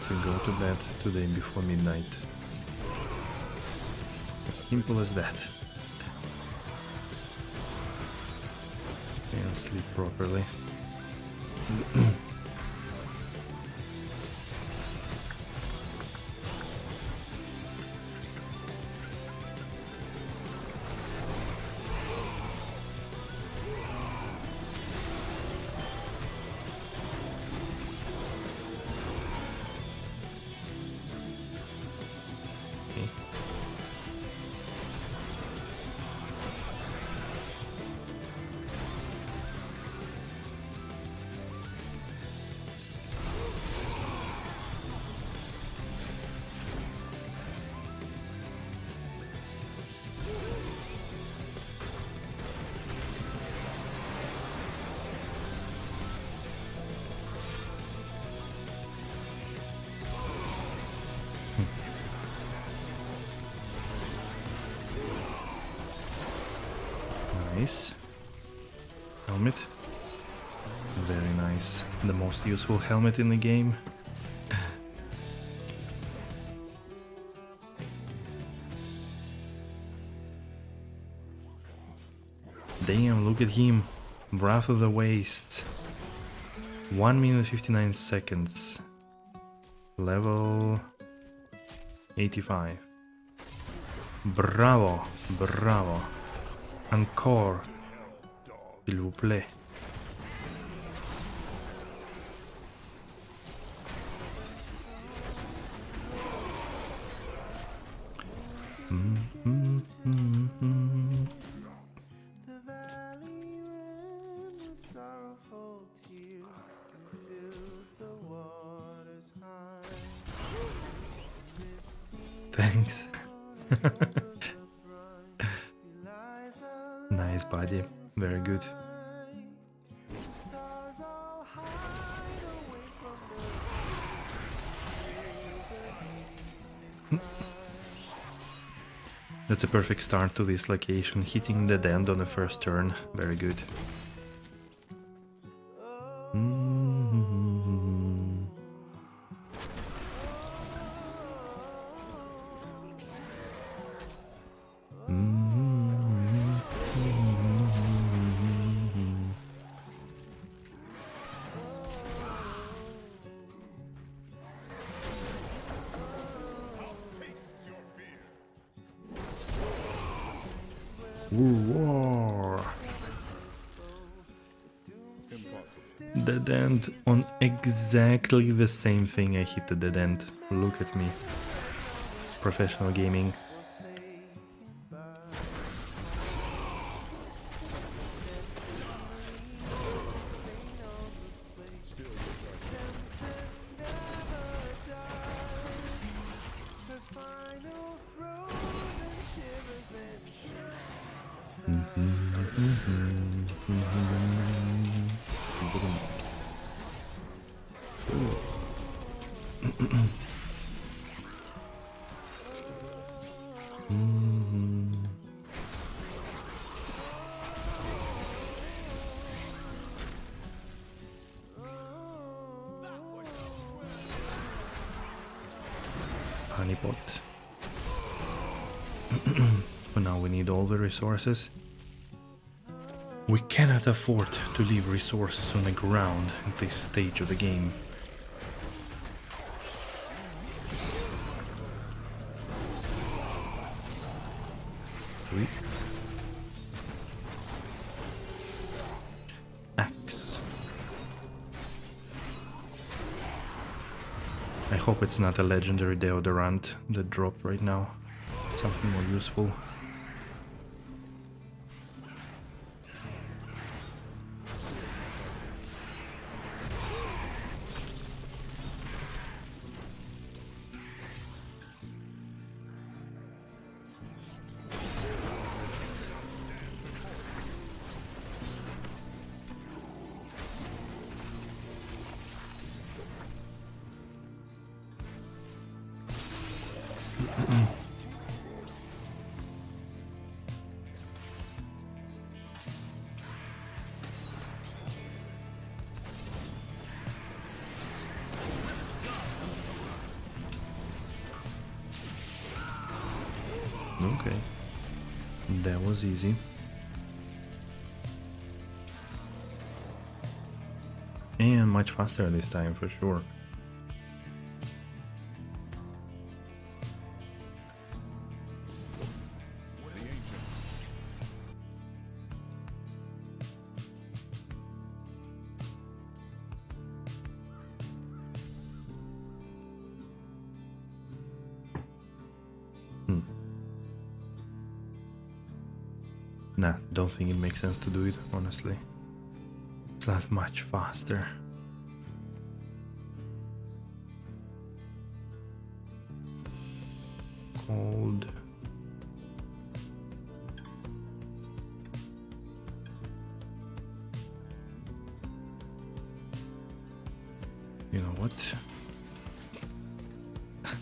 to go to bed today before midnight. As simple as that. And sleep properly. Nice. Helmet. Very nice. The most useful helmet in the game. Damn, look at him. Wrath of the Wastes. 1 minute 59 seconds. Level 85. Bravo, bravo. Encore. S'il vous plaît. Thanks. Nice buddy, very good. That's a perfect start to this location, hitting the end on the first turn, very good. War. Dead end on exactly the same thing I hit the dead end. Look at me. Professional gaming. Honeypot. But now we need all the resources. We cannot afford to leave resources on the ground at this stage of the game. Axe. I hope it's not a legendary deodorant that dropped right now. Something more useful. Okay, that was easy. And much faster this time for sure. Nah, don't think it makes sense to do it, honestly. It's not much faster. Cold. You know what?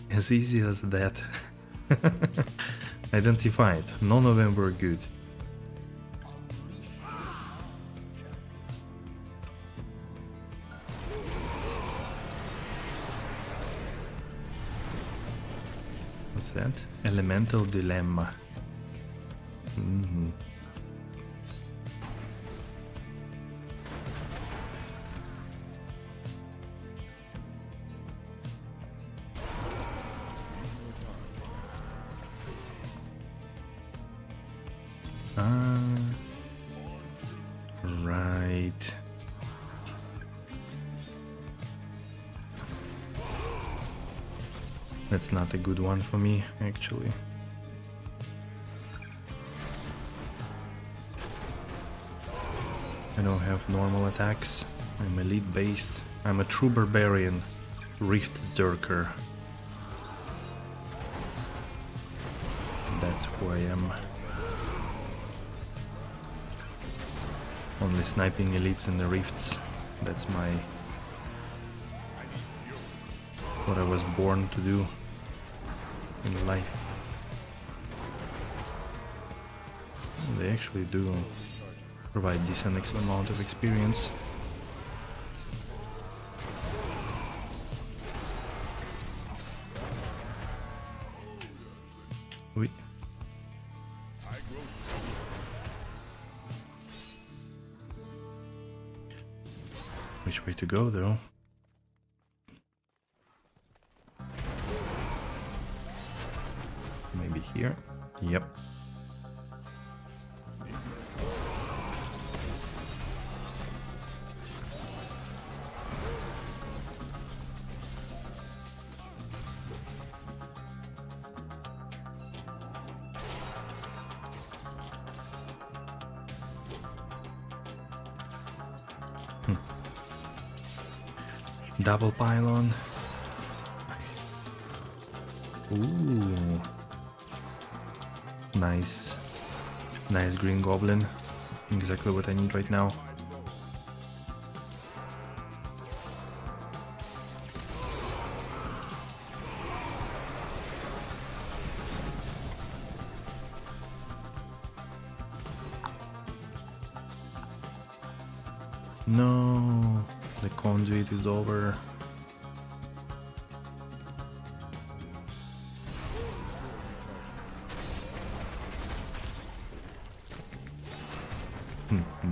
As easy as that. Identified. None of them were good. What's that? Elemental Dilemma. Right. That's not a good one for me, actually. I don't have normal attacks. I'm elite based. I'm a true barbarian. Rift Zerker. That's who I am. Only sniping elites in the rifts. That's my... what I was born to do in life. They actually do provide decent amount of experience. Oui. Which way to go though? Maybe here? Yep. Double pylon. Ooh. Nice. Nice green goblin. Exactly what I need right now. No, the conduit is over.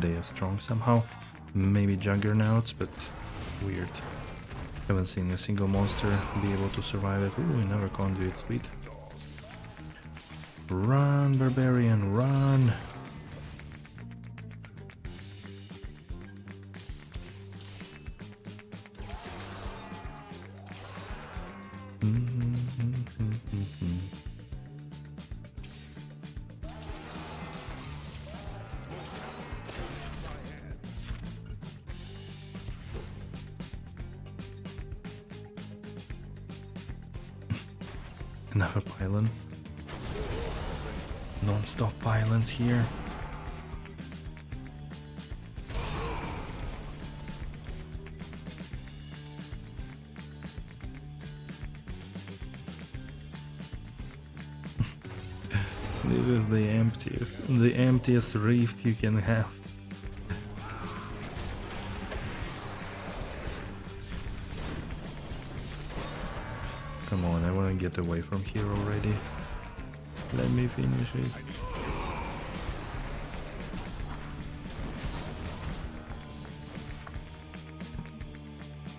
They are strong somehow. Maybe juggernauts, but weird. Haven't seen a single monster be able to survive it. Ooh, another conduit, sweet. Run, barbarian, run! Another pylon. Non-stop pylons here. This is the emptiest rift you can have. Come on, I want to get away from here already. Let me finish it.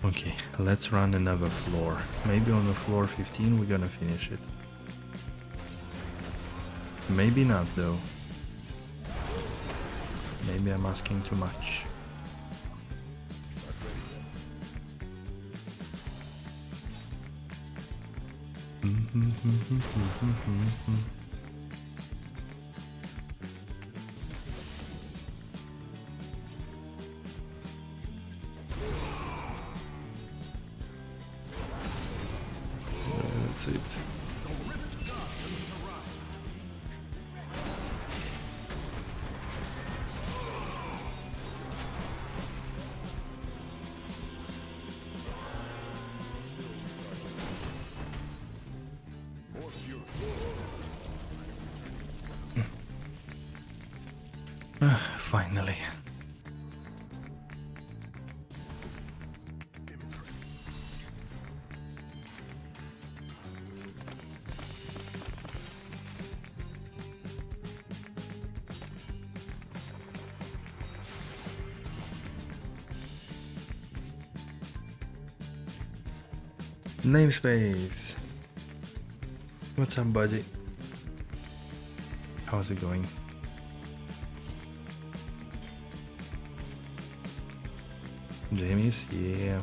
Okay, let's run another floor. Maybe on the floor 15 we're gonna finish it. Maybe not though. Maybe I'm asking too much. That's it. Finally. Namespace. What's up, buddy? How's it going? Jamie's, yeah.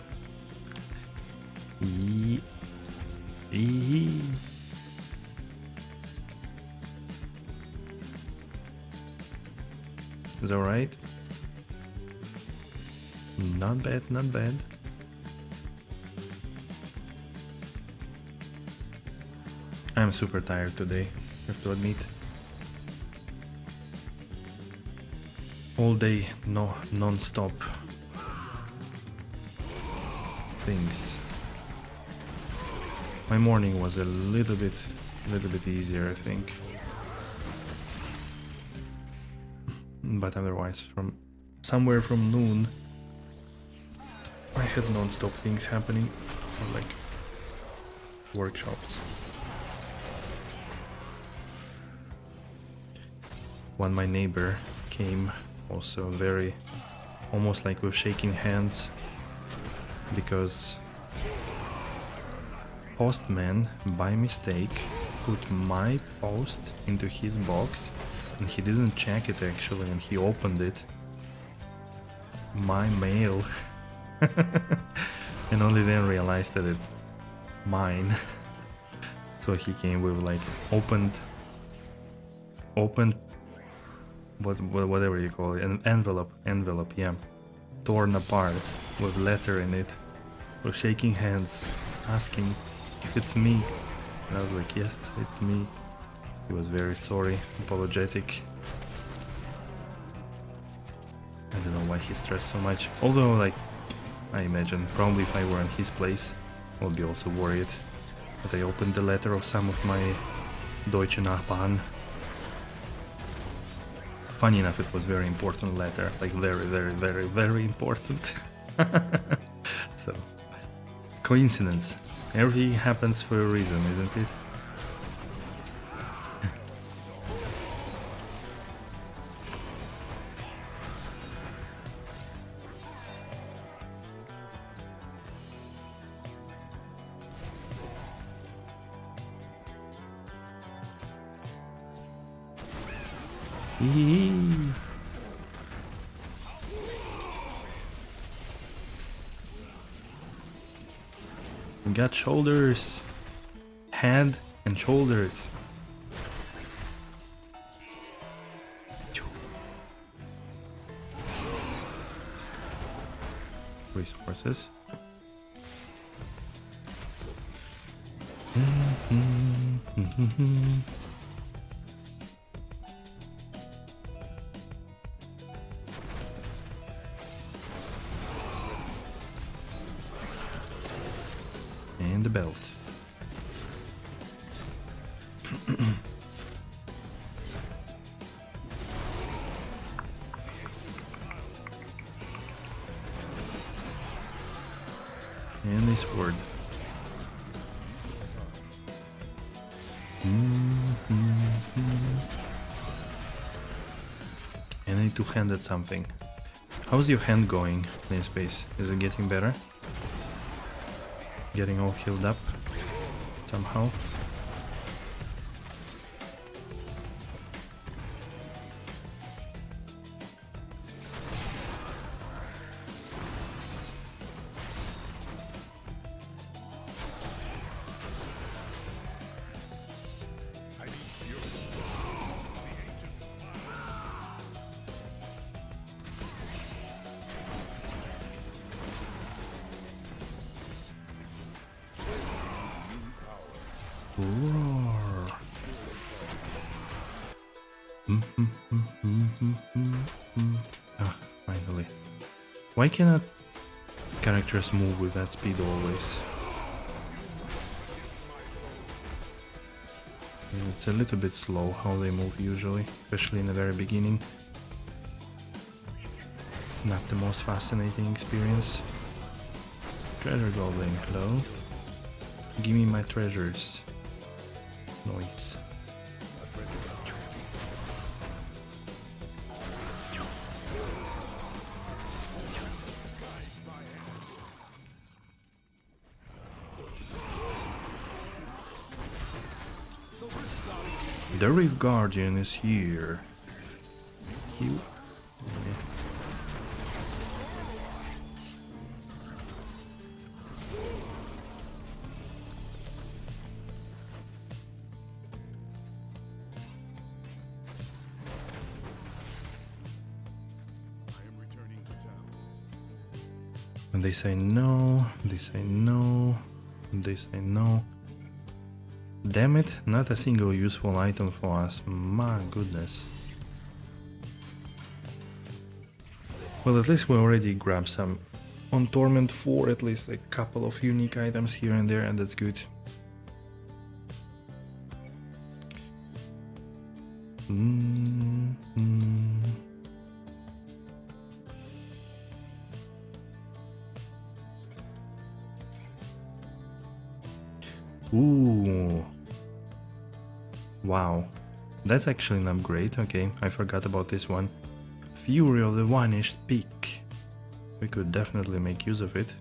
Is alright? Not bad, not bad. I'm super tired today, I have to admit. All day, non-stop things. My morning was a little bit easier, I think. But otherwise, from somewhere from noon, I had non-stop things happening, or like workshops. When my neighbor came, also almost like we're shaking hands, because postman by mistake put my post into his box and he didn't check it actually, and he opened it, my mail, and only then realized that it's mine. So he came with like opened whatever you call it, an envelope, yeah, torn apart with letter in it. We're shaking hands, asking if it's me, and I was like, yes, it's me. He was very sorry, apologetic. I don't know why he stressed so much, although like I imagine probably if I were in his place I would be also worried that I opened the letter of some of my Deutsche Nachbarn. Funny enough, it was very important letter, like very important. So, coincidence. Everything happens for a reason, isn't it? We got shoulders, head and shoulders. Resources. And the belt. And the sword. And I need to hand it something. How's your hand going, Namespace? Is it getting better? Getting all healed up somehow? Ah, finally. Why cannot characters move with that speed always? It's a little bit slow how they move usually, especially in the very beginning. Not the most fascinating experience. Treasure goblin, hello? Give me my treasures. Noise. The Reef Guardian is here. Heal. And they say no, they say no, they say no. Damn it, not a single useful item for us. My goodness. Well, at least we already grabbed some on Torment 4, at least a couple of unique items here and there, and that's good. Ooh. Wow. That's actually an upgrade. Okay, I forgot about this one. Fury of the Vanished Peak. We could definitely make use of it.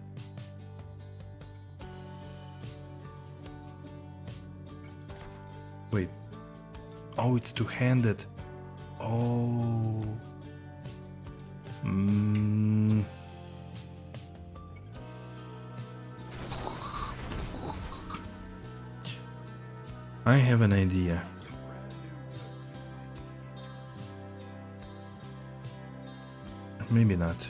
Wait. Oh, it's two-handed. Oh. I have an idea. Maybe not.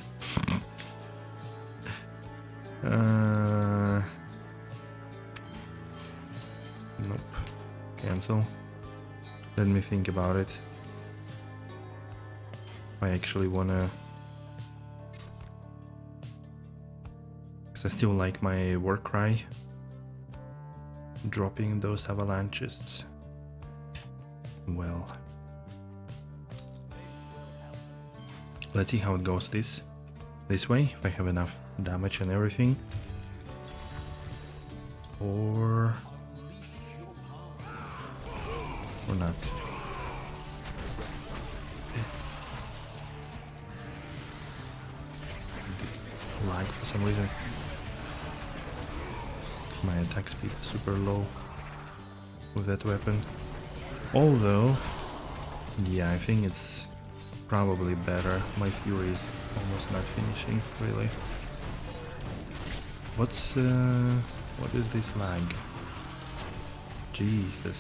Nope. Cancel. Let me think about it. I actually wanna... Because I still like my war cry. Dropping those avalanches. Well... Let's see how it goes this way, if I have enough damage and everything. Or not. Lag for some reason. My attack speed is super low with that weapon. Although, yeah, I think it's probably better. My Fury is almost not finishing, really. What is this lag? Jesus.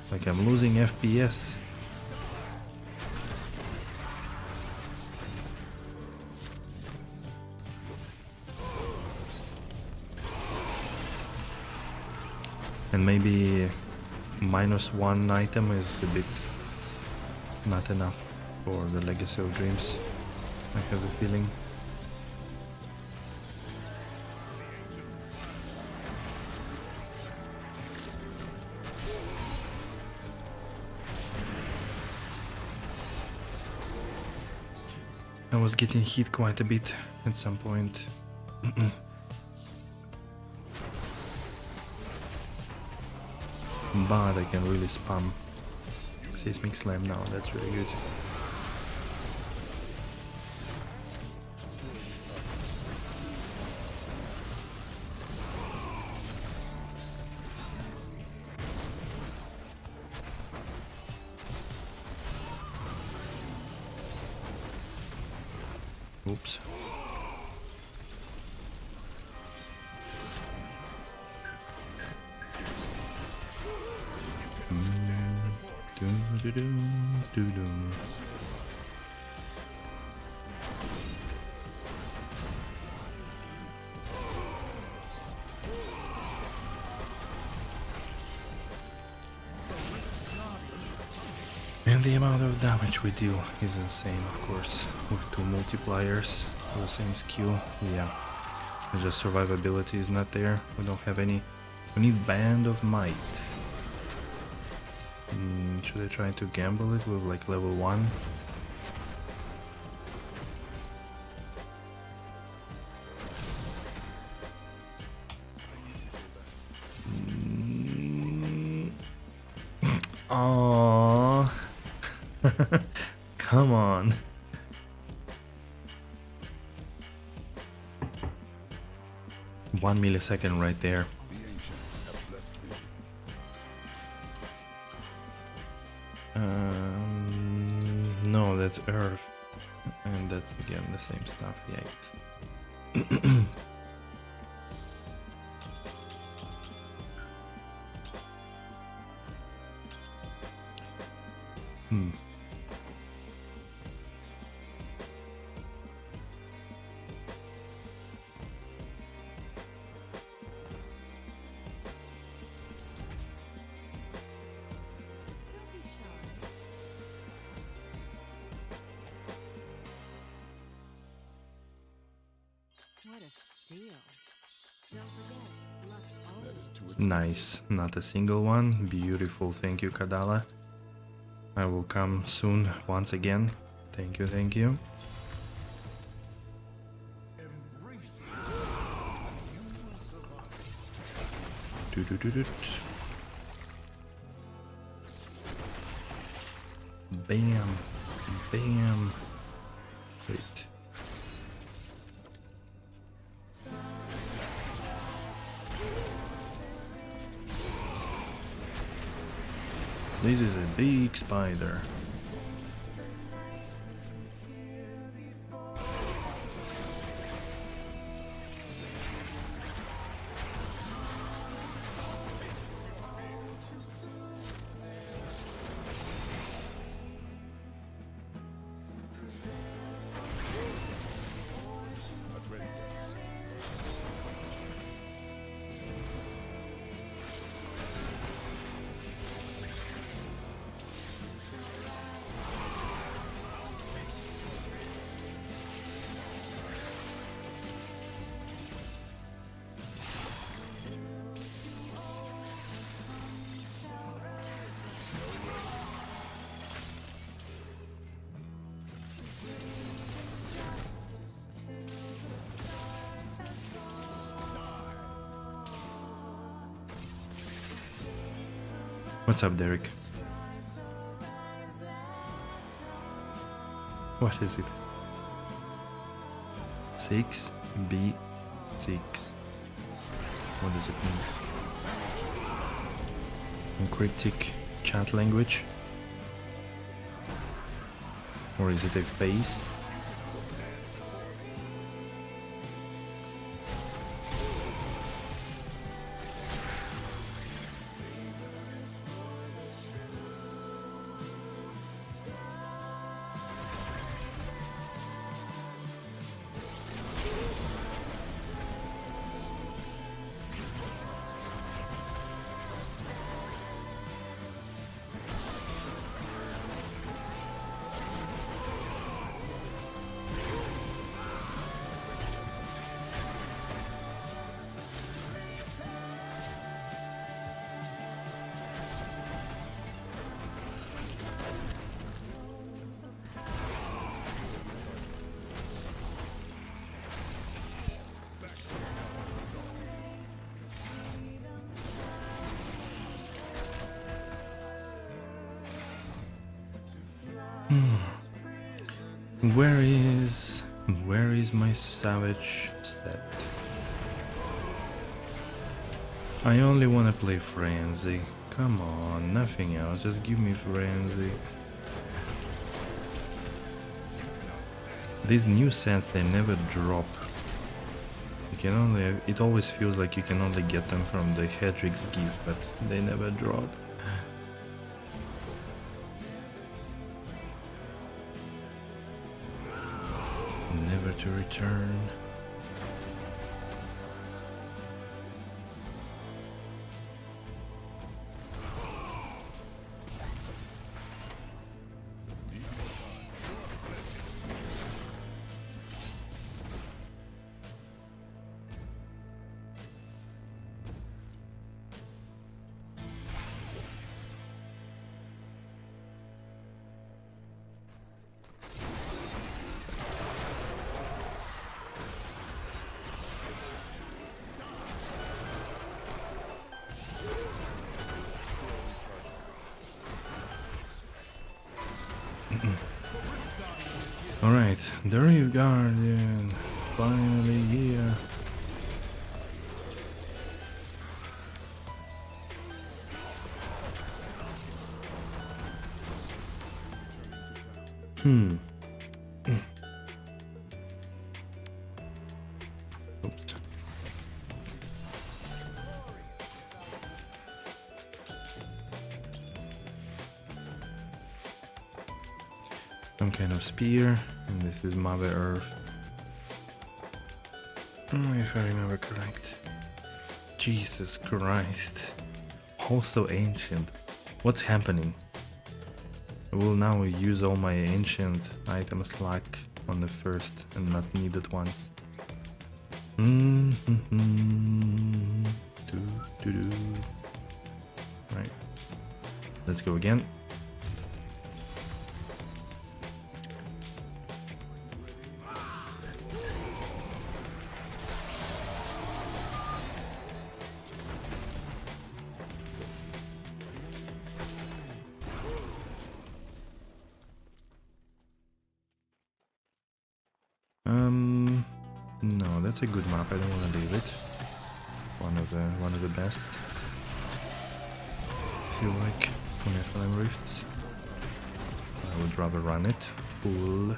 Like I'm losing FPS. And maybe -1 item is a bit not enough for the Legacy of Dreams, I have a feeling. I was getting hit quite a bit at some point. But I can really spam Seismic Slam now, that's really good. Oops. And the amount of damage we deal is insane, of course, with 2 multipliers for the same skill. Yeah, just survivability is not there. We don't have any. We need Band of Might. Should I try to gamble it with like level 1? Aww. Come on. One millisecond right there. that's Earth. And that's again the same stuff, yikes. What a steal. Don't forget, luck always. Nice, not a single one. Beautiful, thank you, Kadala. I will come soon once again. Thank you, thank you. Do-do-do-do. Bam, bam. Wait. This is a big spider. What's up, Derek? What is it? 6B6. What does it mean? Encryptic chat language? Or is it a face? Where is my savage set? I only wanna play Frenzy. Come on, nothing else, just give me Frenzy. These new sets, they never drop. You can only, it always feels like you can only get them from the Hedrig's gift, but they never drop. Never to return. Alright, the Reef Guardian, finally here. Oops. Some kind of spear, and this is Mother Earth. If I remember correct. Jesus Christ. Also ancient. What's happening? I will now use all my ancient items like on the first and not needed ones. Right. Let's go again. No, that's a good map. I don't want to leave it. One of the best. Feel like Nephilim Rifts. I would rather run it full.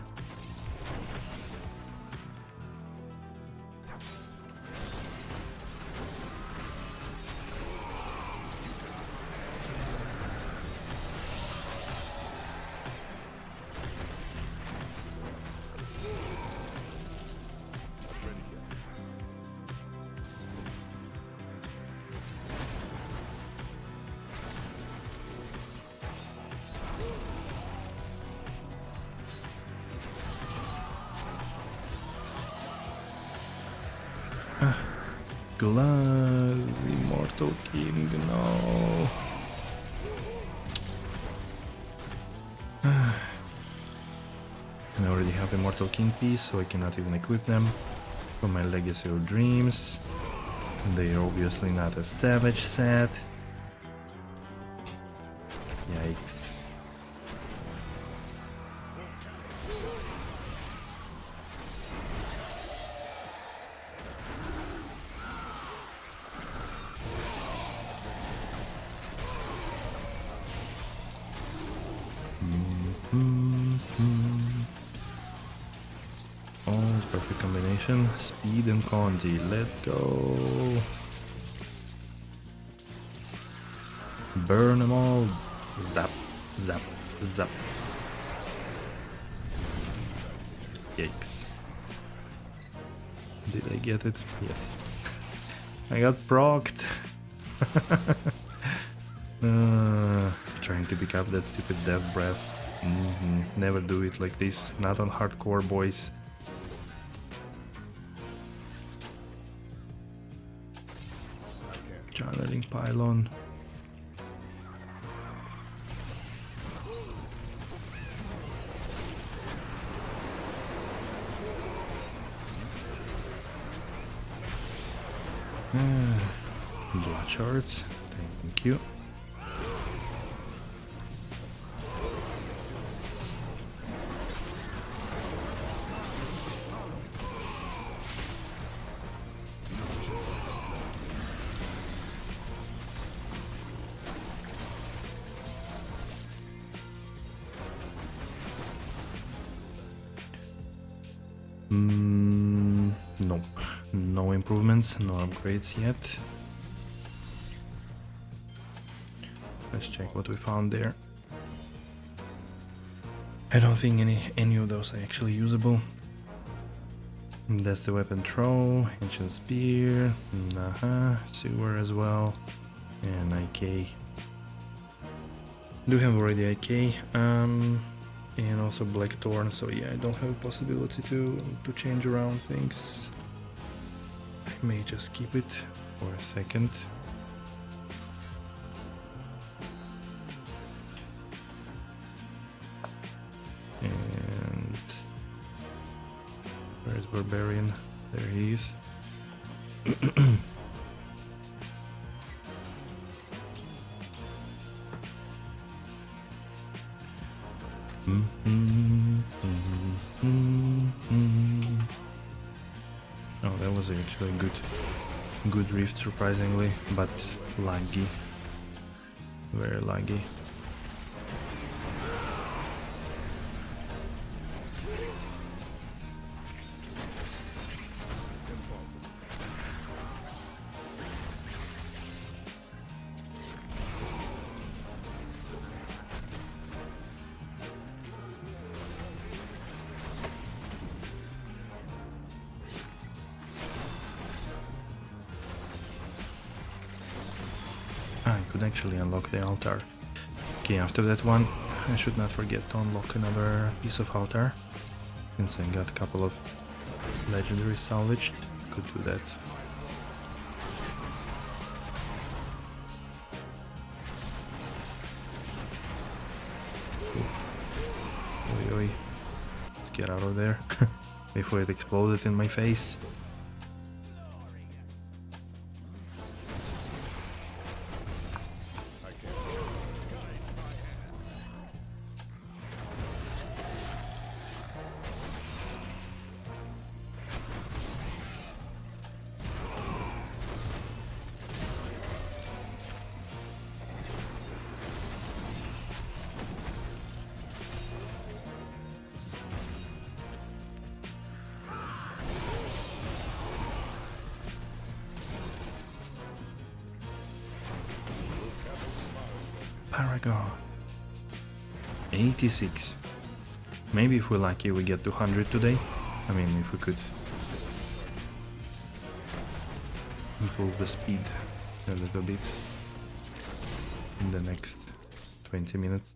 Glass, Immortal King, no. I already have Immortal King piece, so I cannot even equip them for my Legacy of Dreams. They are obviously not a Savage set. Yikes. Oh, perfect combination. Speed and Conti. Let's go. Burn them all. Zap, zap, zap. Yikes. Did I get it? Yes. I got procced. Trying to pick up that stupid death breath. Never do it like this. Not on hardcore, boys. Channeling pylon. Blood shards. Thank you. Nope. No improvements, no upgrades yet. Let's check what we found there. I don't think any of those are actually usable. That's the weapon throw, ancient spear, sewer as well, and IK. Do have already IK, and also Blackthorn, so yeah, I don't have a possibility to change around things. I may just keep it for a second. And where is Barbarian? There he is. Oh, that was actually a good rift, surprisingly, but laggy. Very laggy. I could actually unlock the altar. Okay, after that one, I should not forget to unlock another piece of altar. Since I got a couple of legendary salvaged, could do that. Oi, oi. Let's get out of there before it exploded in my face. Paragon 86. Maybe if we're lucky we get to 100 today. I mean, if we could improve the speed a little bit in the next 20 minutes.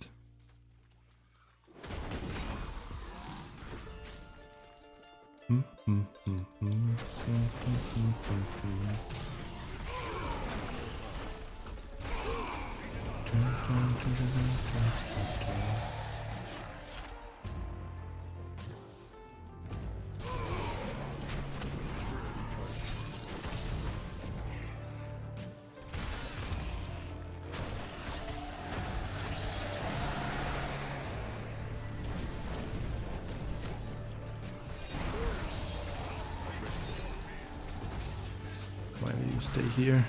Why do you stay here?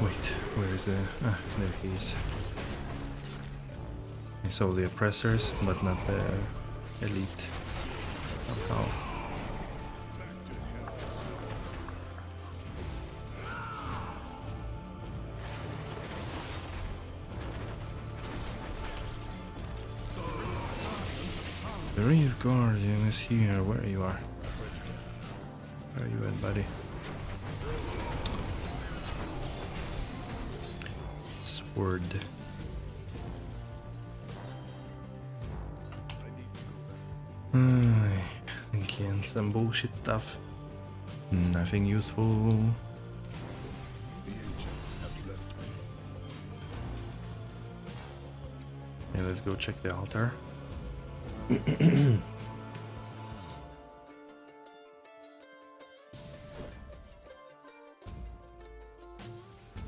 Wait, where is the... Ah, there he is. I saw the oppressors, but not the elite. Somehow. The rear guardian is here, where you are. Where are you at, buddy? Sword. Again, some bullshit stuff. Nothing useful. Yeah, let's go check the altar.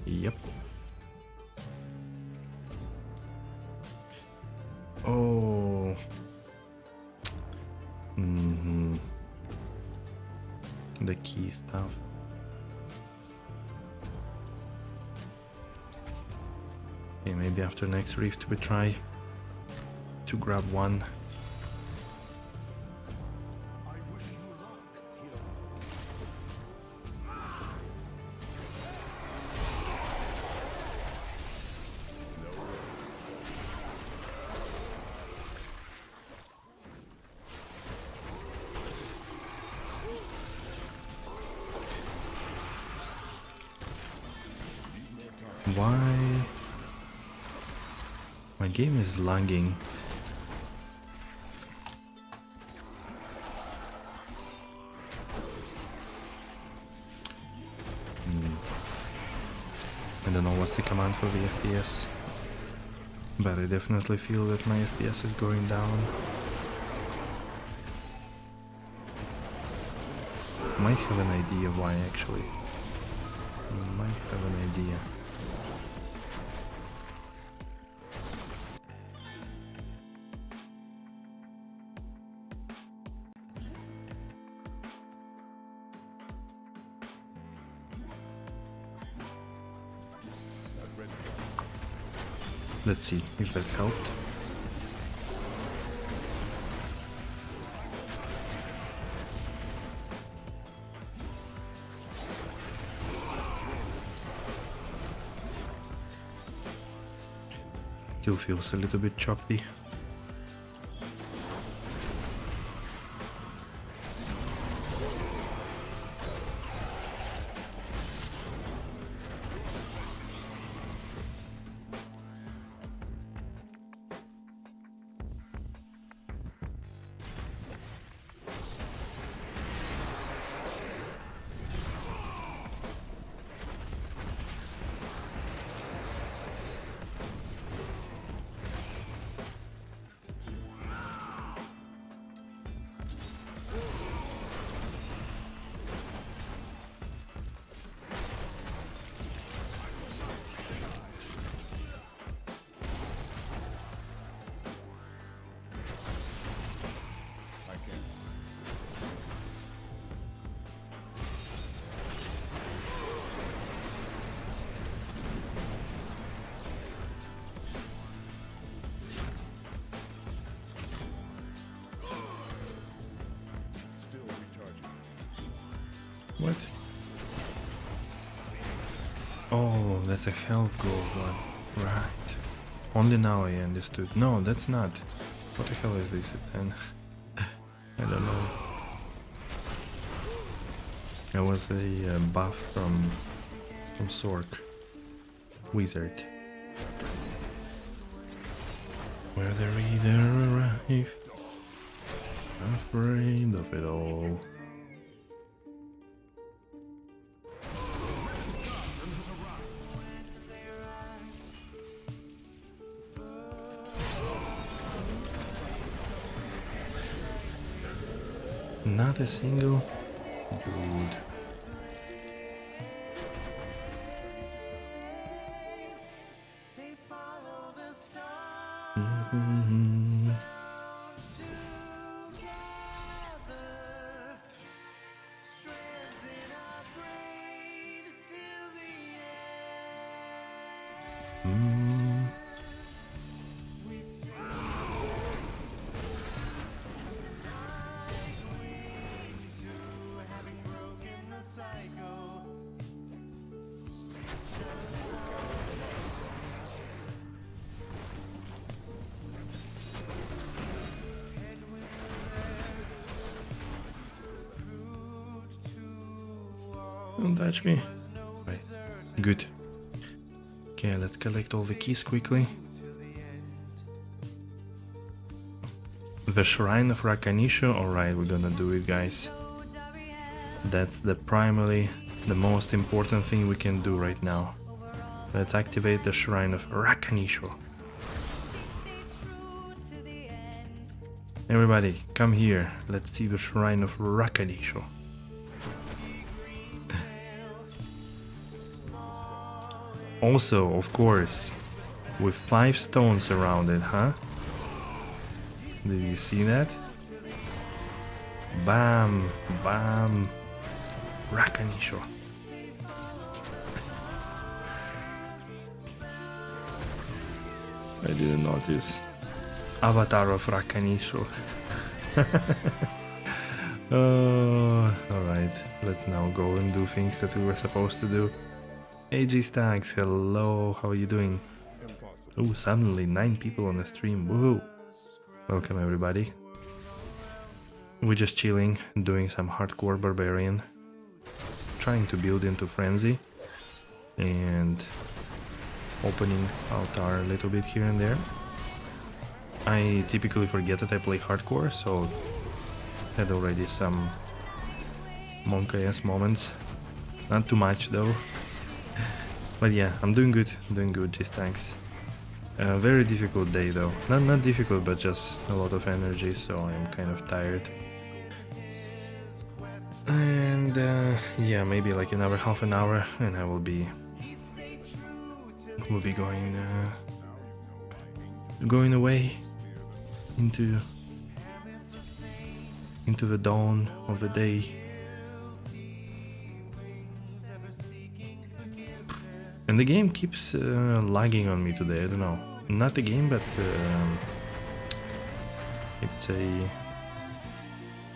Yep. Oh. The key stuff. Okay, maybe after next rift we try to grab one. Why? My game is lagging. I don't know what's the command for the FPS, but I definitely feel that my FPS is going down. Might have an idea why actually. Might have an idea. Let's see if that helped. Still feels a little bit choppy. What? Oh, that's a health goal one. Right. Only now I understood. No, that's not. What the hell is this then? I don't know. That was a buff from Sork. Wizard. Where the reader arrived, afraid of it all. Not a single dude. Don't touch me. Right. Good. Okay, let's collect all the keys quickly. The Shrine of Rakanisho. Alright, we're gonna do it, guys. That's the most important thing we can do right now. Let's activate the Shrine of Rakanisho. Everybody, come here. Let's see the Shrine of Rakanisho. Also, of course, with 5 stones around it, huh? Did you see that? Bam, bam, Rakanisho. I didn't notice. Avatar of Rakanisho. Oh, alright, let's now go and do things that we were supposed to do. AG Stacks, hello, how are you doing? Oh, suddenly 9 people on the stream, woohoo! Welcome everybody. We're just chilling, doing some hardcore barbarian, trying to build into frenzy, and opening altar a little bit here and there. I typically forget that I play hardcore, so had already some monk-ass moments. Not too much though. But yeah, I'm doing good, just thanks. Very difficult day though. Not difficult, but just a lot of energy, so I'm kind of tired. And yeah, maybe like another half an hour and I will be going away into the dawn of the day. And the game keeps lagging on me today, I don't know. Not the game, but it's a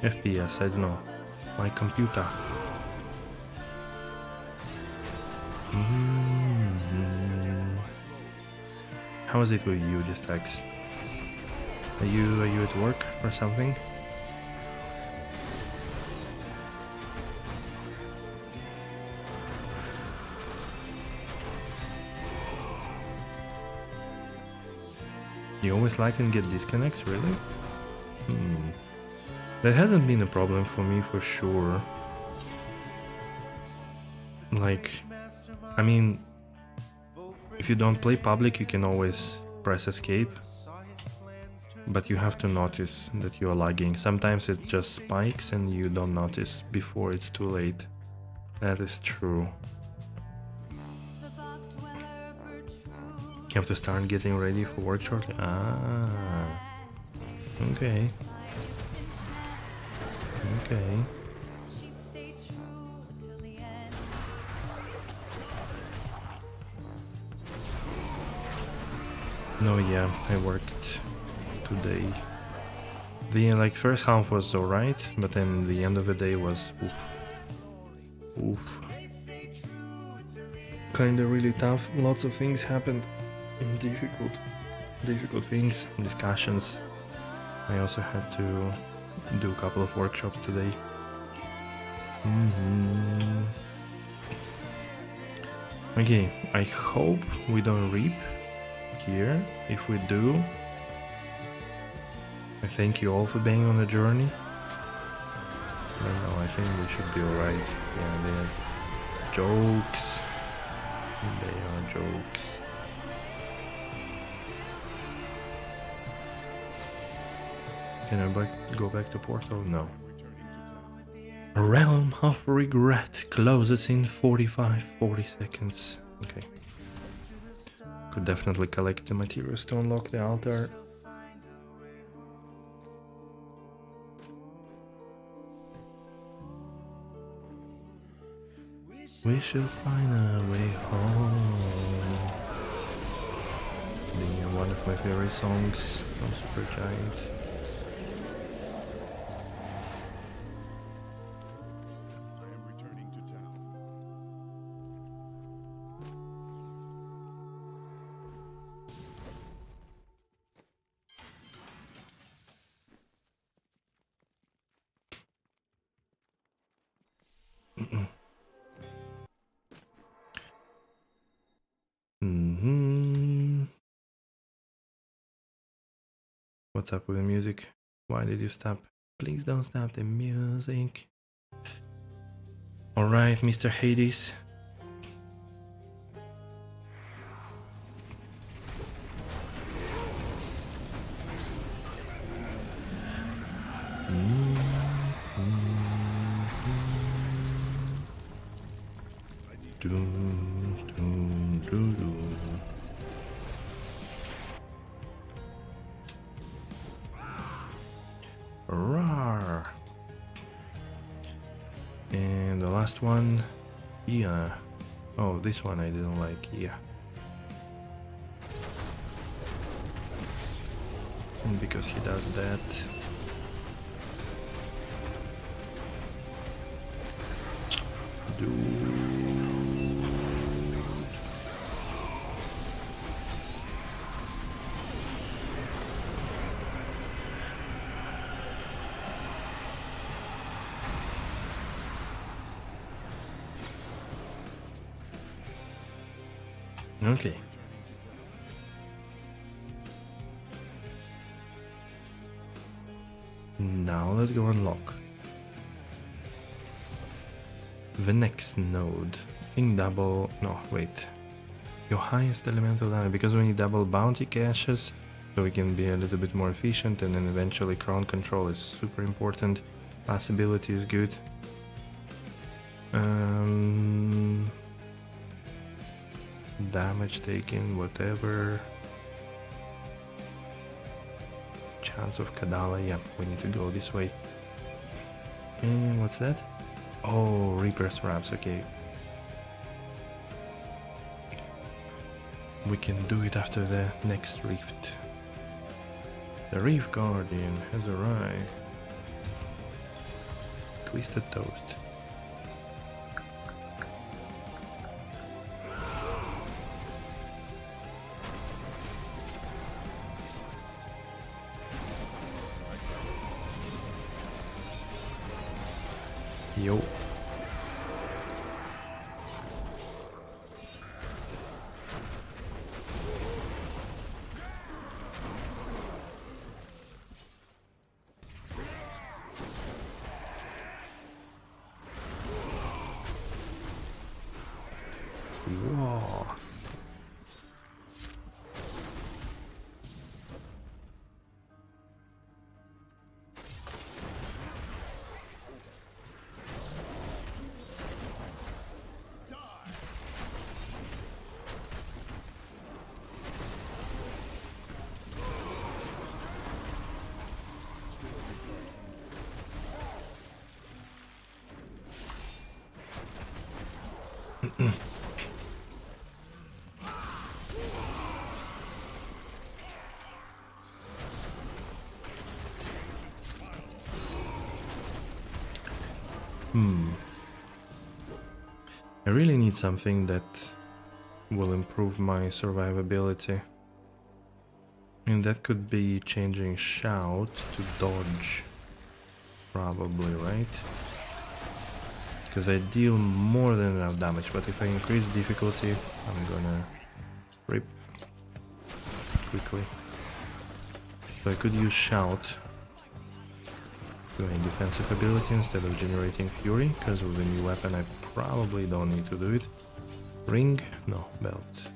FPS, I don't know. My computer. How is it with you, Dzharlaks? Are you at work or something? You always like and get disconnects, really? That hasn't been a problem for me for sure. Like, I mean, if you don't play public, you can always press escape. But you have to notice that you are lagging. Sometimes it just spikes and you don't notice before it's too late. That is true. You have to start getting ready for work shortly. Ah, okay. Okay. No, yeah, I worked today. The first half was alright, but then the end of the day was oof. Oof. Kinda really tough. Lots of things happened. Difficult things, discussions. I also had to do a couple of workshops today. Okay, I hope we don't reap here. If we do, I thank you all for being on the journey. I don't know, I think we should be alright. Yeah, they are jokes. They are jokes. Can I go back to Portal? No. A realm of regret closes in 40 seconds. Okay. Could definitely collect the materials to unlock the altar. We should find a way home. Being one of my favorite songs from Supergiant. What's up with the music? Why did you stop? Please don't stop the music. Alright, Mr. Hades. Rawr. And the last one, yeah. Oh, this one I didn't like, yeah. And because he does that. Okay. Now let's go unlock the next node. I think double. No, wait. Your highest elemental damage, because when you double bounty caches, so we can be a little bit more efficient, and then eventually crown control is super important. Possibility is good. Damage taken, whatever. Chance of Kadala, yeah, we need to go this way. And what's that? Oh, Reaper's Wraps, okay. we can do it after the next rift. The Reef Guardian has arrived. Twisted Toast. Yo. Whoa. I really need something that will improve my survivability. And that could be changing shout to dodge. Probably, right? Because I deal more than enough damage, but if I increase difficulty, I'm gonna rip quickly. So I could use shout to a defensive ability instead of generating fury, because with a new weapon I probably don't need to do it. Ring? No, belt.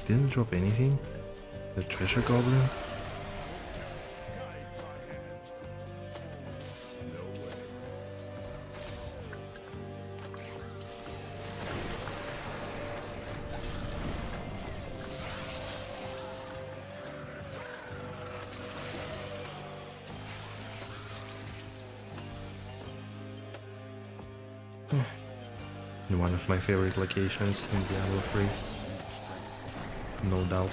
Didn't drop anything? The treasure goblin? One of my favorite locations in Diablo 3. No doubt.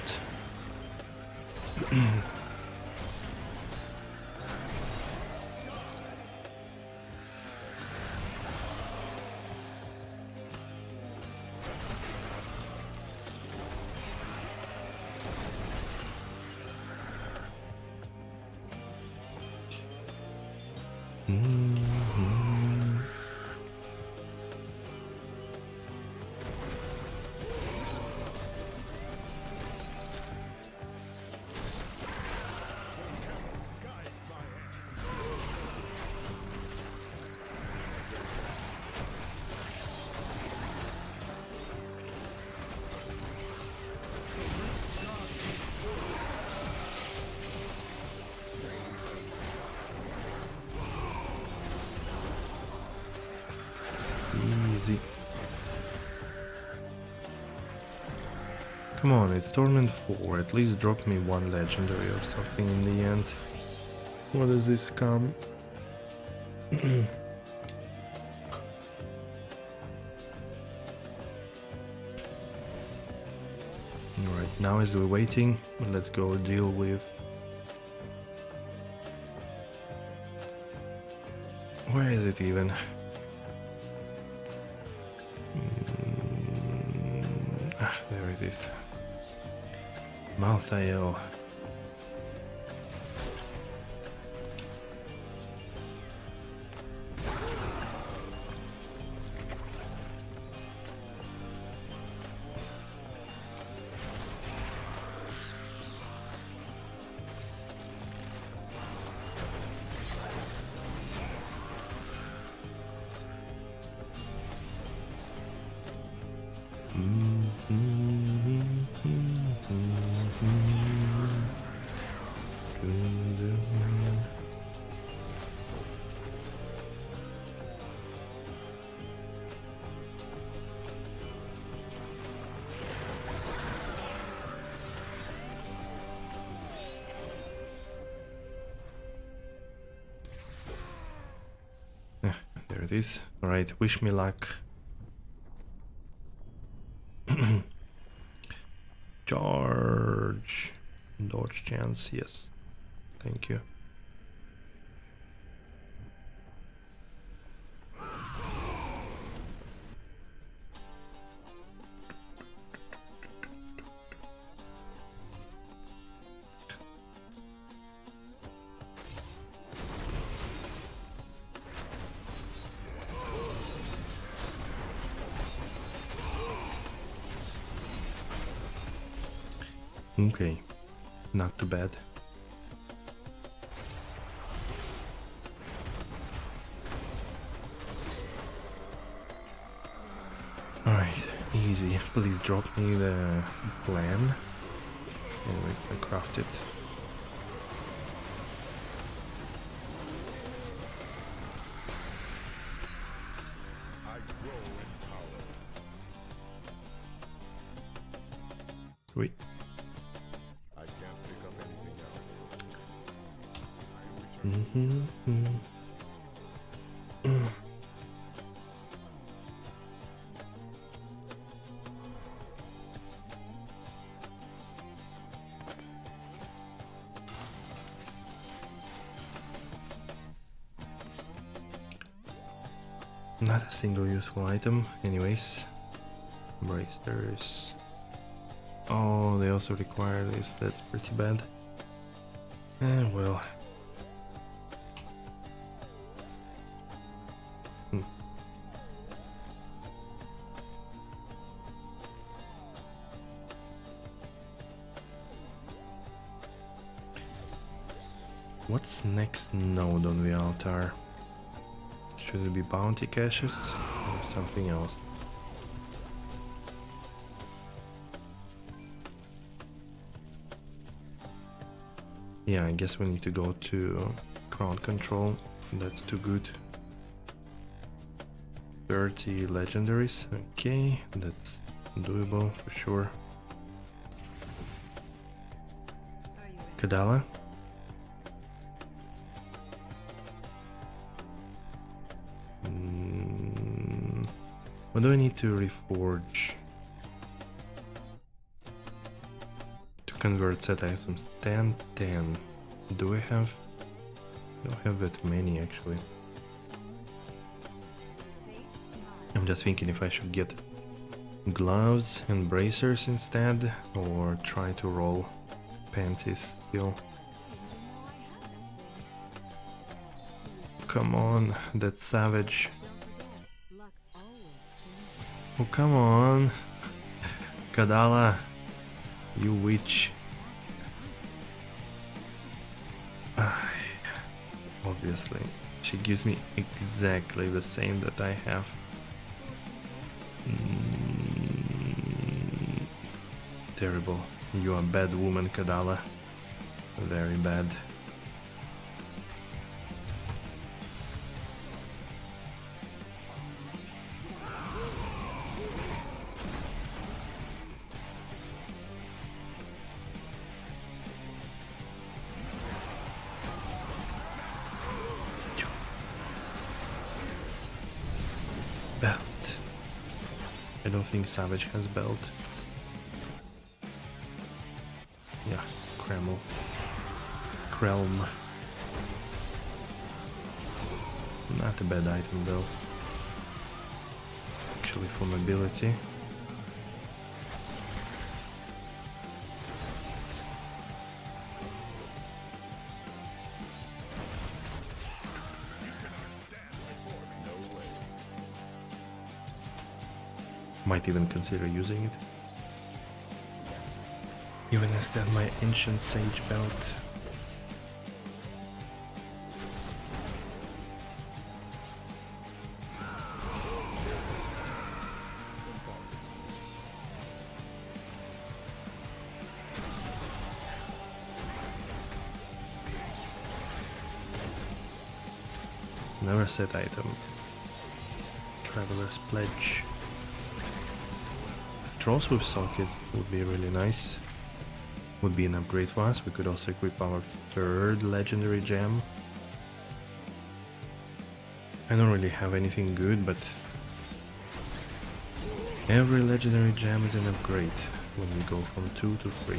Easy. Come on, it's Torment 4. At least drop me one legendary or something in the end. What does this come? Alright, now as we're waiting, let's go deal with... Where is it even? There it is. Malthael. it is. Alright, wish me luck. Charge. Dodge chance, yes. Thank you. Okay, not too bad. Alright, easy. Please drop me the plan. Anyway, I craft it. Sweet. Not a single useful item, anyways. Bracers. Oh, they also require this, that's pretty bad. Well. What's next node on the altar? Should it be bounty caches or something else? Yeah, I guess we need to go to crowd control. That's too good. 30 legendaries. Okay, that's doable for sure. Kadala. What do I need to reforge to convert set items? 10. Do I have? I don't have that many actually. I'm just thinking if I should get gloves and bracers instead, or try to roll panties still. Come on, that savage. Oh, come on. Kadala, you witch. Obviously, she gives me exactly the same that I have. Terrible. You are a bad woman, Kadala. Very bad. Belt. I don't think Savage has belt. Yeah, Kreml. Krelm. Not a bad item though. Actually for mobility. Might even consider using it. Even instead my ancient sage belt. Never set item. Traveler's Pledge. Trolls with socket would be really nice. Would be an upgrade for us. We could also equip our third legendary gem. I don't really have anything good, but every legendary gem is an upgrade when we go from 2 to 3.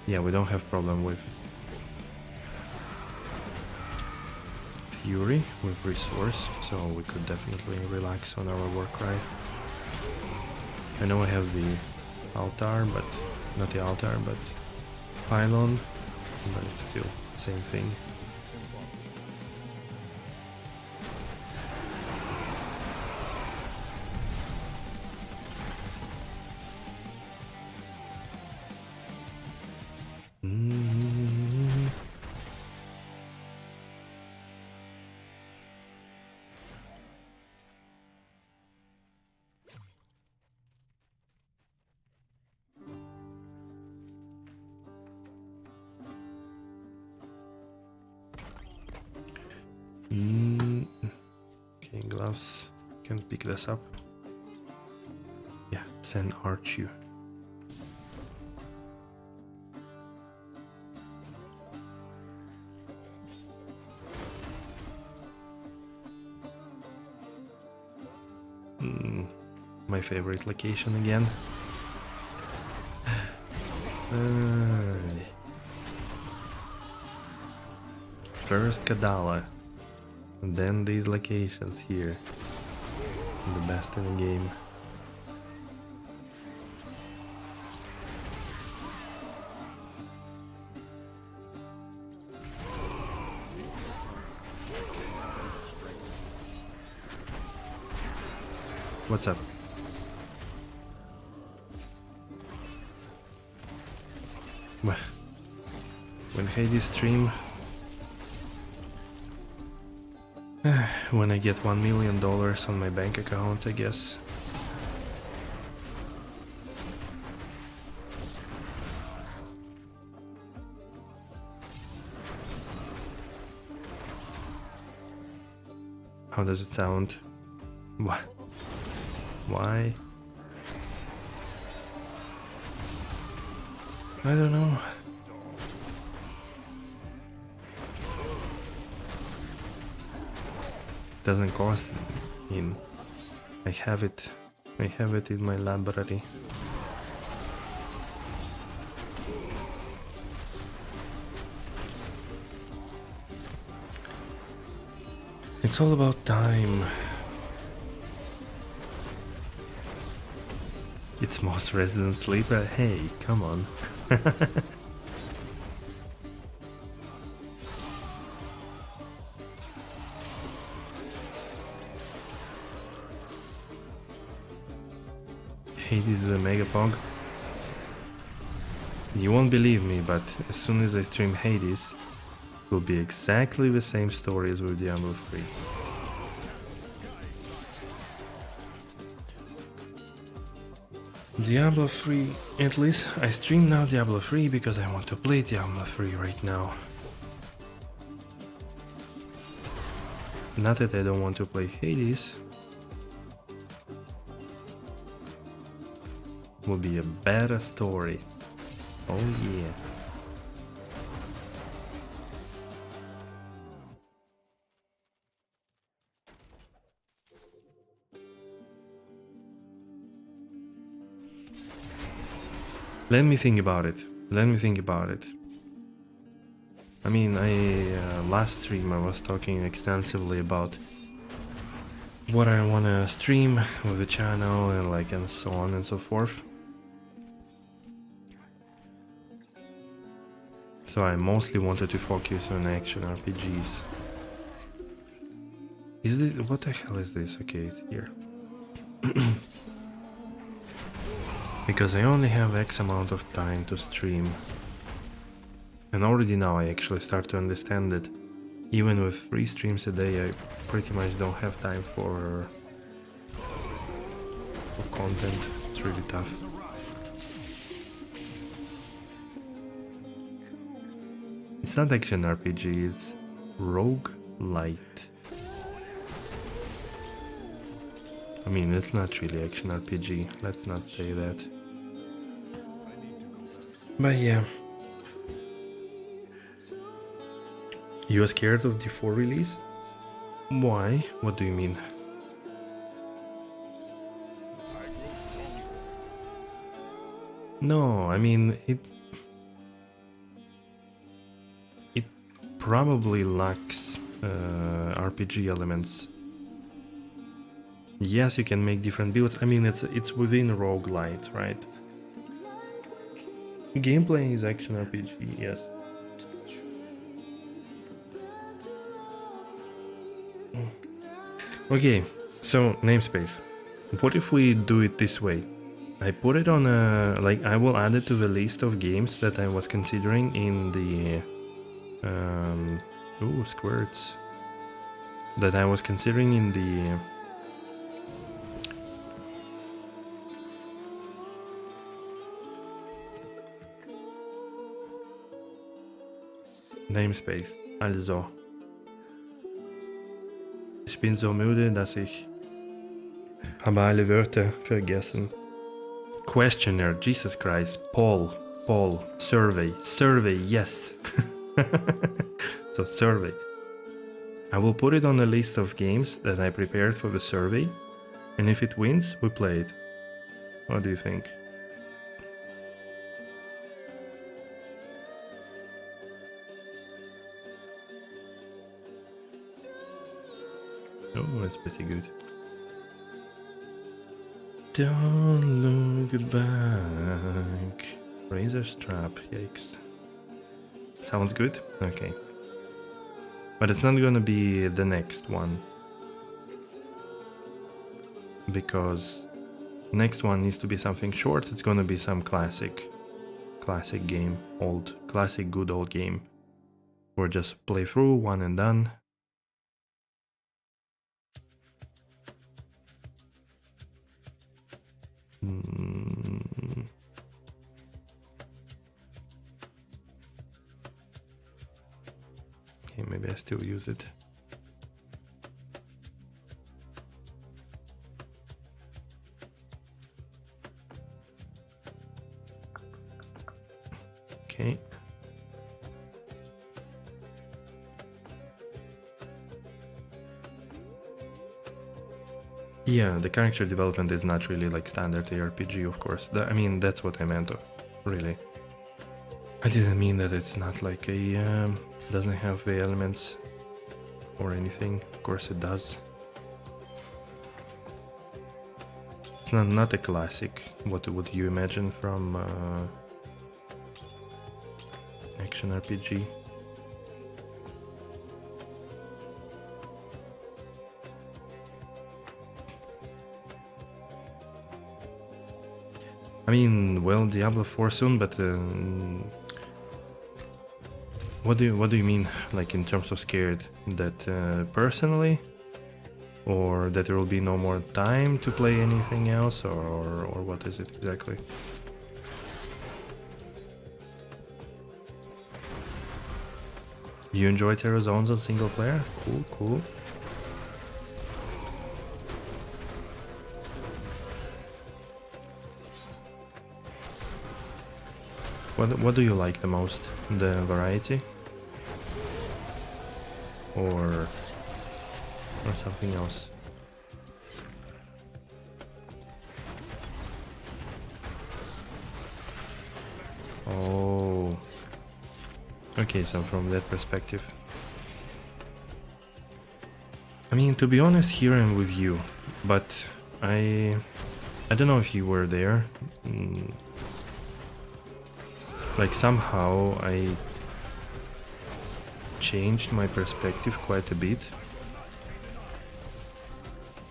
Yeah, we don't have problem with Fury, with resource, so we could definitely relax on our Warcry. I know I have the altar, but not the altar, but pylon, but it's still the same thing. Okay, gloves. Can pick this up. Yeah, send Archu. My favorite location again. First Kadala, and then these locations here. The best in the game. What's up? When Hades stream, when I get $1 million on my bank account, I guess. How does it sound? What? Why? I don't know. Doesn't cost. I have it in my library. It's all about time. It's most resident sleeper. Hey, come on. Hades is a mega pog. You won't believe me, but as soon as I stream Hades, it will be exactly the same story as with Diablo 3. Diablo 3, at least I stream now Diablo 3 because I want to play Diablo 3 right now. Not that I don't want to play Hades. Will be a better story. Oh yeah. Let me think about it. I mean, last stream I was talking extensively about what I wanna stream with the channel and so on and so forth. So I mostly wanted to focus on action RPGs. Is this, what the hell is this? Okay, it's here. Because I only have X amount of time to stream. And already now I actually start to understand that even with 3 streams a day I pretty much don't have time for content. It's really tough. It's not action RPG, it's roguelite. I mean, it's not really action RPG, let's not say that. But yeah, You are scared of the 4 release? Why? What do you mean? No, I mean it probably lacks RPG elements. Yes, you can make different builds. I mean, it's within roguelite, right? Gameplay is action RPG, yes. Okay, so namespace. What if we do it this way? I put it on a, like, I will add it to the list of games that I was considering in the ooh, squirts, that I was considering in the namespace. Also, ich bin so müde, dass ich habe alle Wörter vergessen. Questionnaire, Jesus Christ, poll, survey, yes. So survey. I will put it on a list of games that I prepared for the survey, and if it wins, we play it. What do you think? Oh, that's pretty good. Don't look back. Razor strap, yikes. Sounds good? Okay. But it's not gonna be the next one. Because next one needs to be something short. It's gonna be some classic game, classic good old game. Or just play through, one and done. Okay, maybe I still use it. Okay. Yeah, the character development is not really like standard ARPG, of course. I mean, that's what I meant, really. I didn't mean that it's not like a... doesn't have the elements or anything. Of course it does. It's not a classic. What would you imagine from action RPG? I mean, well, Diablo 4 soon, but what do you mean, like in terms of scared? That personally, or that there will be no more time to play anything else, or what is it exactly? You enjoy Terror Zones on single player? Cool. What do you like the most? The variety? Or something else? Oh. Okay, so from that perspective. I mean, to be honest, here I'm with you, but I don't know if you were there. Like somehow I changed my perspective quite a bit.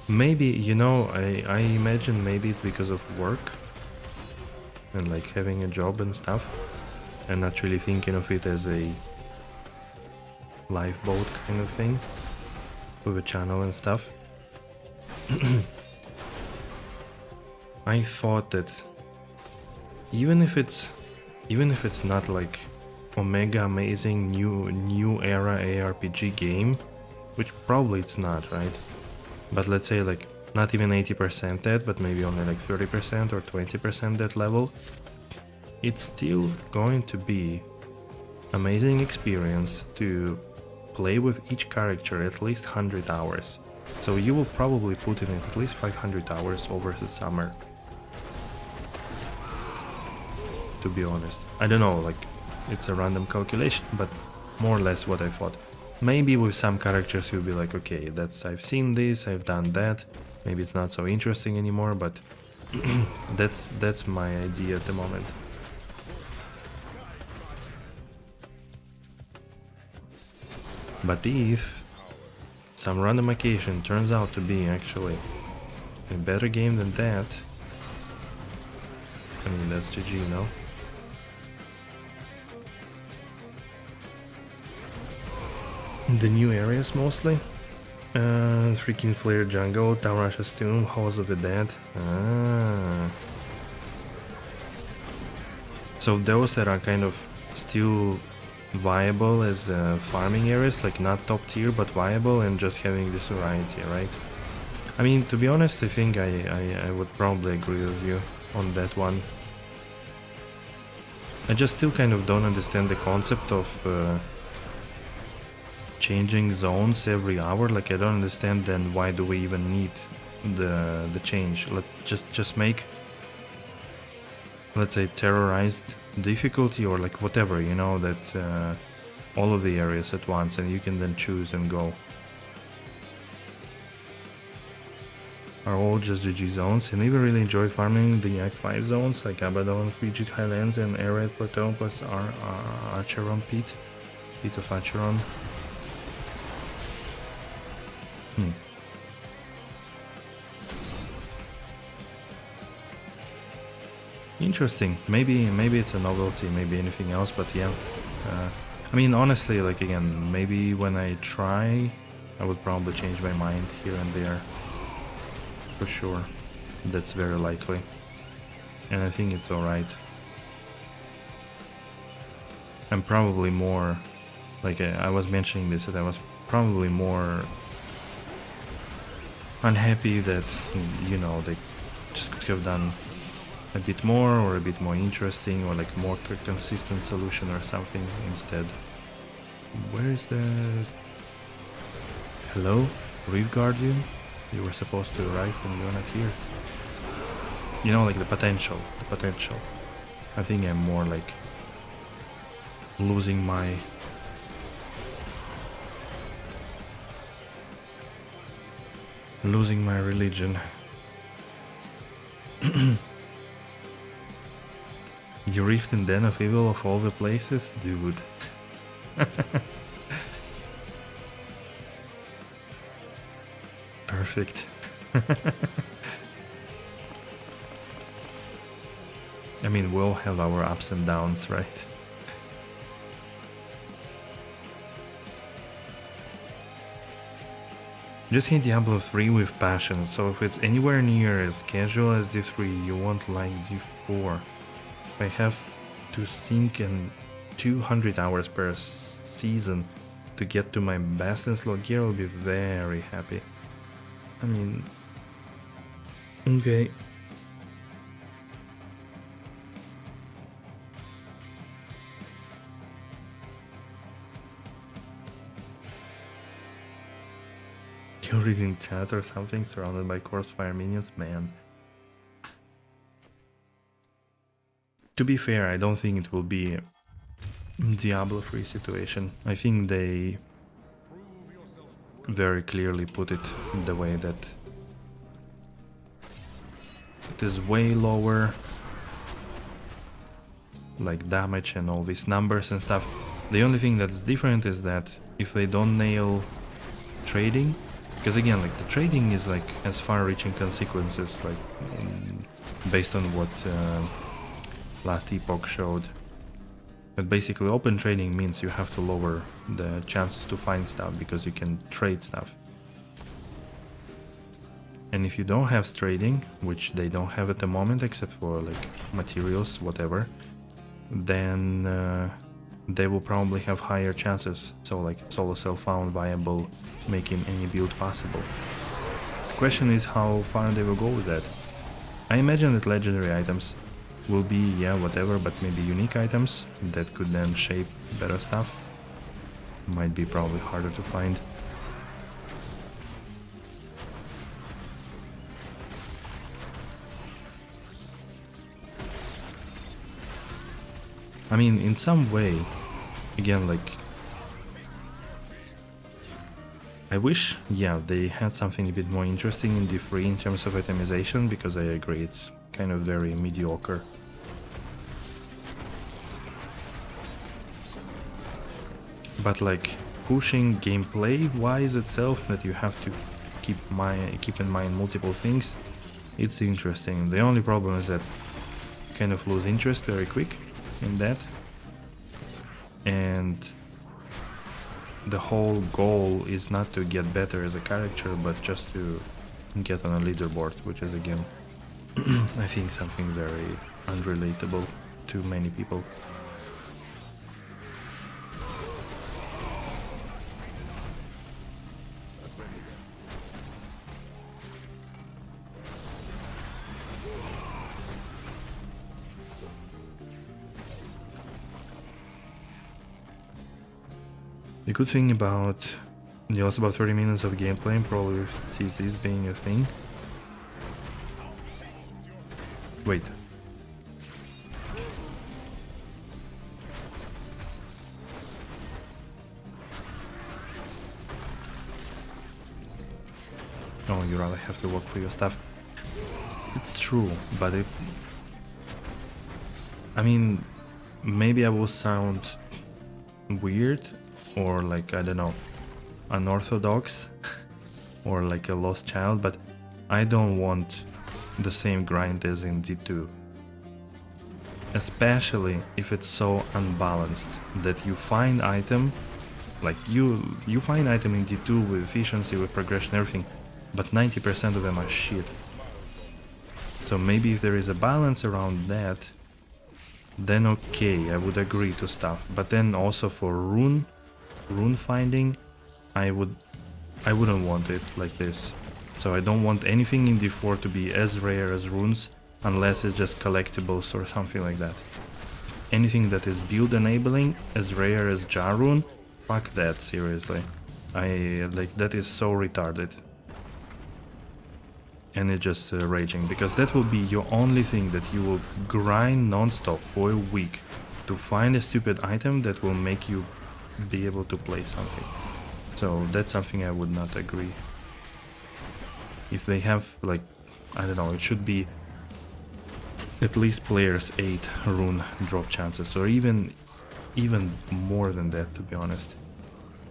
Maybe, you know, I imagine maybe it's because of work and like having a job and stuff, and not really thinking of it as a lifeboat kind of thing with a channel and stuff. I thought that even if it's not like omega amazing new era ARPG game, which probably it's not, right? But let's say like not even 80% that, but maybe only like 30% or 20% that level, it's still going to be amazing experience to play with each character at least 100 hours. So you will probably put in at least 500 hours over the summer. To be honest. I don't know, like, it's a random calculation, but more or less what I thought. Maybe with some characters you'll be like, okay, I've seen this, I've done that. Maybe it's not so interesting anymore, but that's my idea at the moment. But if some random occasion turns out to be actually a better game than that, I mean, that's GG, no? The new areas mostly. Freaking Flare Jungle, Town Rush's Tomb, House of the Dead. So those that are kind of still viable as farming areas, like not top tier but viable, and just having this variety, right? I mean, to be honest, I think I would probably agree with you on that one. I just still kind of don't understand the concept of changing zones every hour. Like, I don't understand then why do we even need the change. Let's just make, let's say, terrorized difficulty or like whatever, you know, that all of the areas at once, and you can then choose and go. Are all just GG zones, and even really enjoy farming the Act 5 zones like Abaddon, Frigid Highlands, and Arid Plateau plus Acheron Pit of Acheron. Interesting. Maybe it's a novelty, maybe anything else, but yeah. I mean, honestly, like, again, maybe when I try, I would probably change my mind here and there. For sure. That's very likely. And I think it's alright. I'm probably more, like, I was mentioning this, that I was probably more unhappy that, you know, they just could have done a bit more or a bit more interesting or like more consistent solution or something instead. Where is the... Hello? Reef Guardian? You were supposed to arrive and you're not here. You know, like the potential. I think I'm more like losing my... religion. You rift in Den of Evil of all the places? Dude. Perfect. I mean, we all have our ups and downs, right? Just hit Diablo 3 with passion, so if it's anywhere near as casual as D3, you won't like D4. If I have to sink in 200 hours per season to get to my Bastion slot gear, I'll be very happy. I mean... Okay. You're reading chat or something, surrounded by Course-Fire minions? Man. To be fair, I don't think it will be a Diablo 3 situation. I think they very clearly put it the way that it is way lower, like damage and all these numbers and stuff. The only thing that's different is that if they don't nail trading, because again, like, the trading is like as far-reaching consequences, like based on what last epoch showed. But basically open trading means you have to lower the chances to find stuff because you can trade stuff. And if you don't have trading, which they don't have at the moment except for like materials, whatever, then they will probably have higher chances. So like solo self found viable, making any build possible. The question is how far they will go with that. I imagine that legendary items will be, yeah, whatever, but maybe unique items that could then shape better stuff. might be probably harder to find. I mean, in some way, again, like, I wish, yeah, they had something a bit more interesting in D3 in terms of itemization, because I agree, it's kind of very mediocre. But like, pushing gameplay-wise itself, that you have to keep in mind multiple things, it's interesting. The only problem is that you kind of lose interest very quick in that, and the whole goal is not to get better as a character, but just to get on a leaderboard, which is again I think something very unrelatable to many people. The good thing about also about 30 minutes of gameplay, and probably see this being a thing. Wait. Oh, you rather have to work for your stuff. It's true, but I mean, maybe I will sound weird, or like, I don't know, unorthodox, or like a lost child, but I don't want the same grind as in D2. Especially if it's so unbalanced that you find item, like you find item in D2 with efficiency, with progression, everything, but 90% of them are shit. So maybe if there is a balance around that, then okay, I would agree to stuff. But then also for rune finding, I wouldn't want it like this. So I don't want anything in D4 to be as rare as runes, unless it's just collectibles or something like that. Anything that is build enabling, as rare as Jar rune, fuck that, seriously. Like, that is so retarded. And it's just raging, because that will be your only thing that you will grind non-stop for a week to find a stupid item that will make you be able to play something. So that's something I would not agree. If they have, like, I don't know, it should be at least players 8 rune drop chances, or even more than that, to be honest.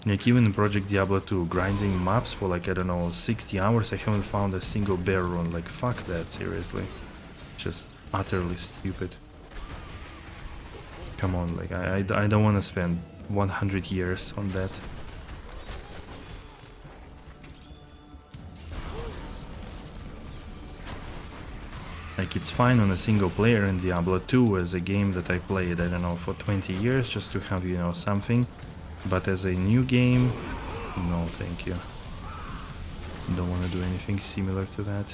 Like, even in Project Diablo 2, grinding maps for like, I don't know, 60 hours, I haven't found a single bear rune. Like, fuck that, seriously. Just utterly stupid. Come on, like, I don't want to spend 100 years on that. Like, it's fine on a single player in Diablo 2 as a game that I played, I don't know, for 20 years, just to have, you know, something. But as a new game, no thank you. Don't want to do anything similar to that.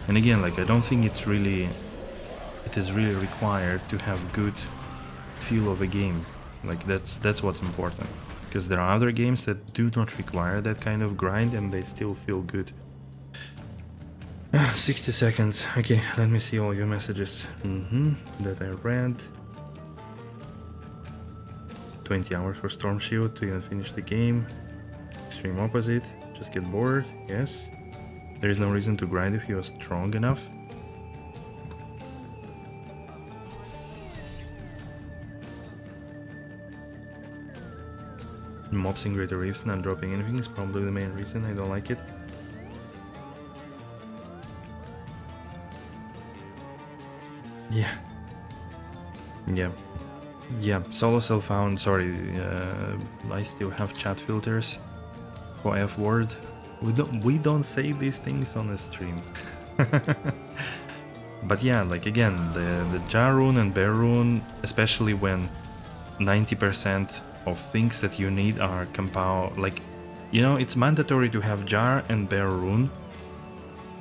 And again, like, I don't think it is really required to have good feel of a game. Like, that's what's important. Because there are other games that do not require that kind of grind and they still feel good. 60 seconds. Okay, let me see all your messages. That I read. 20 hours for Storm Shield to even finish the game. Extreme opposite. Just get bored. Yes. There is no reason to grind if you are strong enough. Mobs in Greater Reefs not dropping anything is probably the main reason I don't like it. Yeah, solo cell found, sorry, I still have chat filters for F word. We don't say these things on the stream. But yeah, like, again, the Jar rune and Bear rune, especially when 90% of things that you need are compound, like, you know, it's mandatory to have Jar and Bear rune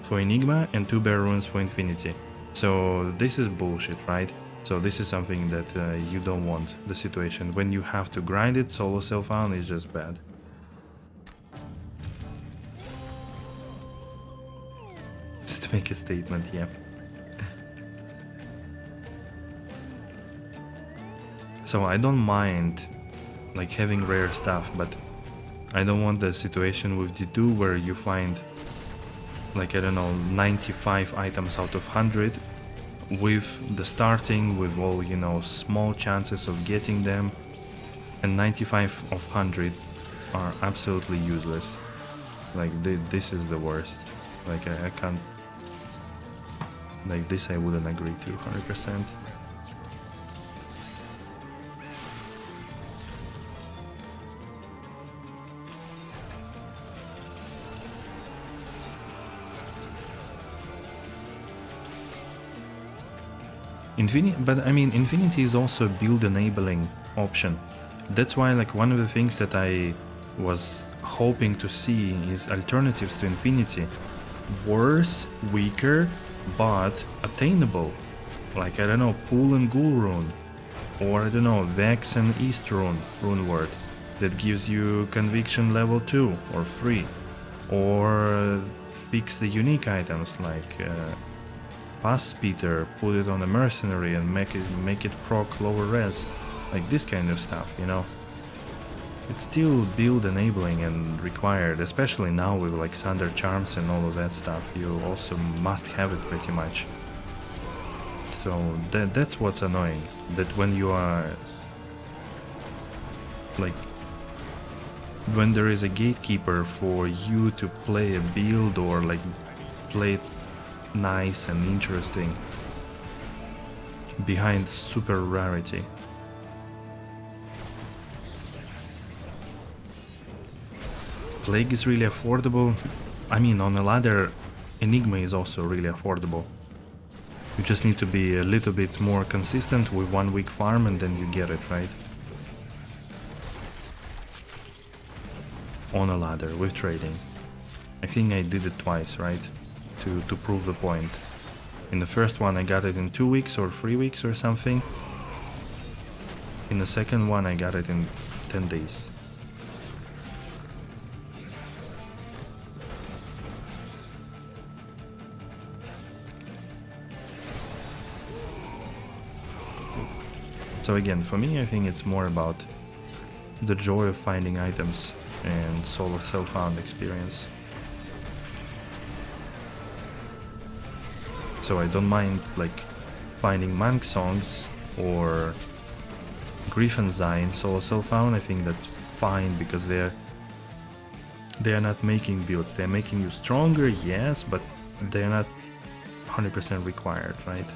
for Enigma and 2 Bear runes for Infinity. So this is bullshit, right? So this is something that you don't want, the situation. When you have to grind it, solo self-found is just bad. Just to make a statement, yeah. So I don't mind like having rare stuff, but I don't want the situation with D2 where you find like, I don't know, 95 items out of 100 with the starting, with all, you know, small chances of getting them, and 95 of 100 are absolutely useless. Like this is the worst. Like I can't, like this I wouldn't agree to 100%. But I mean, Infinity is also a build enabling option. That's why, like, one of the things that I was hoping to see is alternatives to Infinity. Worse, weaker, but attainable. Like, I don't know, Pool and Ghoul rune. Or, I don't know, Vex and East rune word. That gives you Conviction level 2 or 3. Or fix the unique items like Pass Speeder, put it on a mercenary and make it proc lower res, like this kind of stuff, you know. It's still build enabling and required, especially now with like Thunder Charms and all of that stuff. You also must have it pretty much. So that's what's annoying. That when you are like, when there is a gatekeeper for you to play a build or like play it nice and interesting behind super rarity. Plague is really affordable. I mean, on a ladder, Enigma is also really affordable. You just need to be a little bit more consistent with 1 week farm and then you get it, right? On a ladder with trading. I think I did it twice, right? To prove the point. In the first one I got it in 2 weeks or 3 weeks or something. In the second one I got it in 10 days. So again, for me I think it's more about the joy of finding items and solo self-found experience. So I don't mind like finding monk songs or Griffenzyme solo self-found. I think that's fine because they are not making builds. They're making you stronger, yes, but they're not 100% required, right?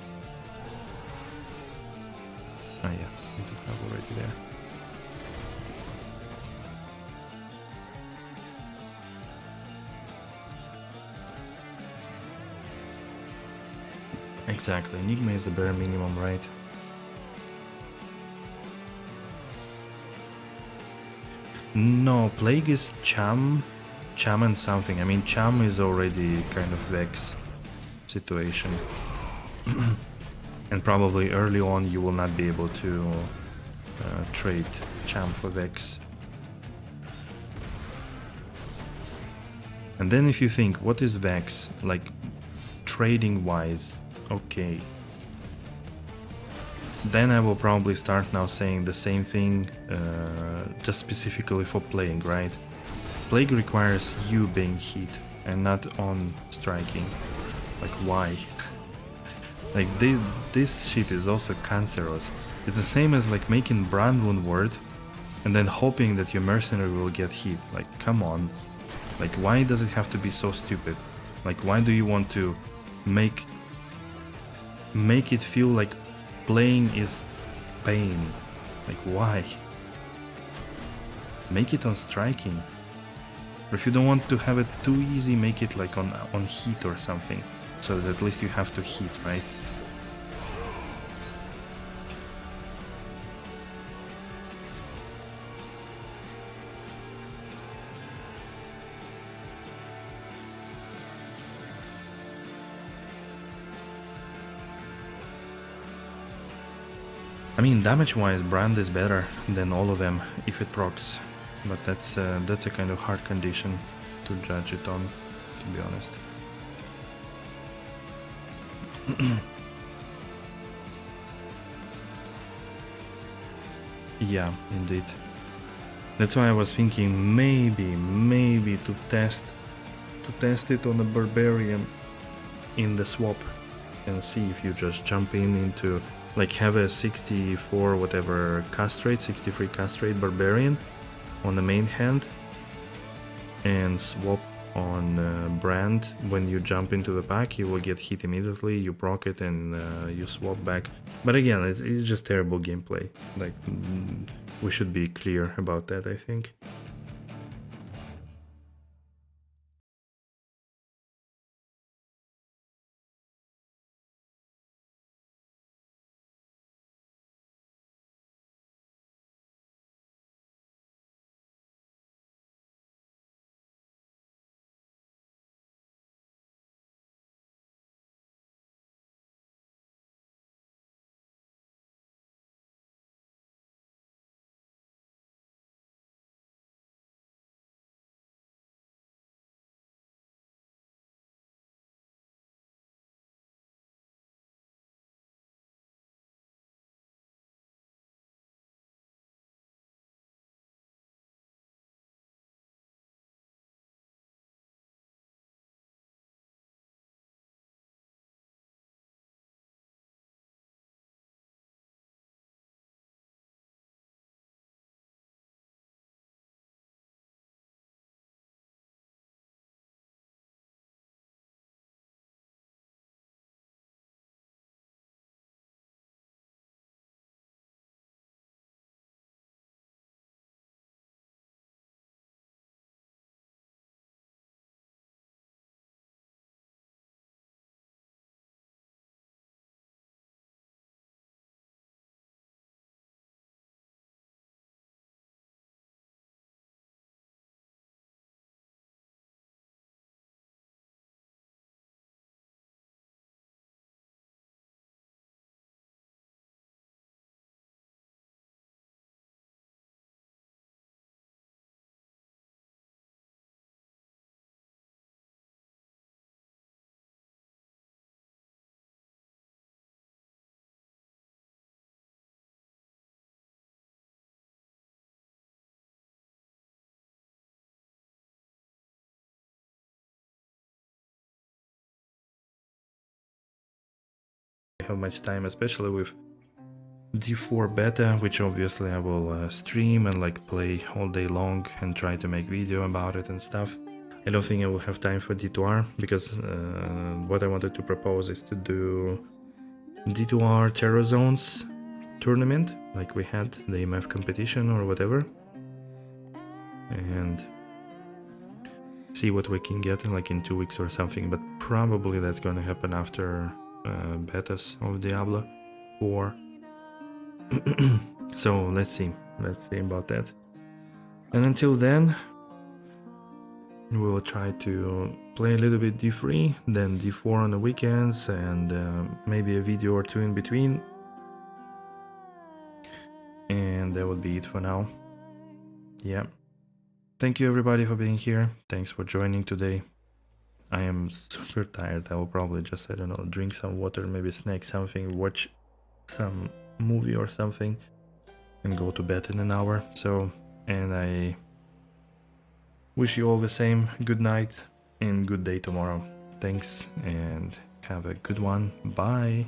Oh yeah, we do have already there. Exactly, Enigma is the bare minimum, right? No, Plague is Cham and something. I mean, Cham is already kind of Vex situation. And probably early on you will not be able to trade Cham for Vex. And then if you think, what is Vex? Like, trading wise, okay. Then I will probably start now saying the same thing, just specifically for Plague, right? Plague requires you being hit and not on striking. Like, why? Like, this shit is also cancerous. It's the same as like making Brand Rune word and then hoping that your mercenary will get hit. Like, come on. Like, why does it have to be so stupid? Like, why do you want to make it feel like playing is pain? Like, why? Make it on striking. Or if you don't want to have it too easy, make it like on hit or something, so that at least you have to hit, right? I mean, damage-wise, Brand is better than all of them if it procs, but that's a kind of hard condition to judge it on, to be honest. Yeah, indeed. That's why I was thinking maybe to test it on a Barbarian in the swap and see if you just jump into, like, have a 64 whatever cast rate, 63 cast rate Barbarian on the main hand and swap on Brand. When you jump into the pack, you will get hit immediately, you proc it and you swap back. But again, it's just terrible gameplay. Like, we should be clear about that, I think. Have much time, especially with D4 beta, which obviously I will stream and like play all day long and try to make video about it and stuff. I don't think I will have time for D2R because what I wanted to propose is to do D2R Terror Zones tournament like we had the EMF competition or whatever, and see what we can get in like in 2 weeks or something, but probably that's going to happen after betas of Diablo 4. So let's see about that. And until then, we will try to play a little bit D3, then D4 on the weekends, and maybe a video or two in between. And that would be it for now. Yeah. Thank you everybody for being here. Thanks for joining today. I am super tired. I will probably just, I don't know, drink some water, maybe snack something, watch some movie or something, and go to bed in an hour. So, and I wish you all the same. Good night and good day tomorrow. Thanks and have a good one. Bye.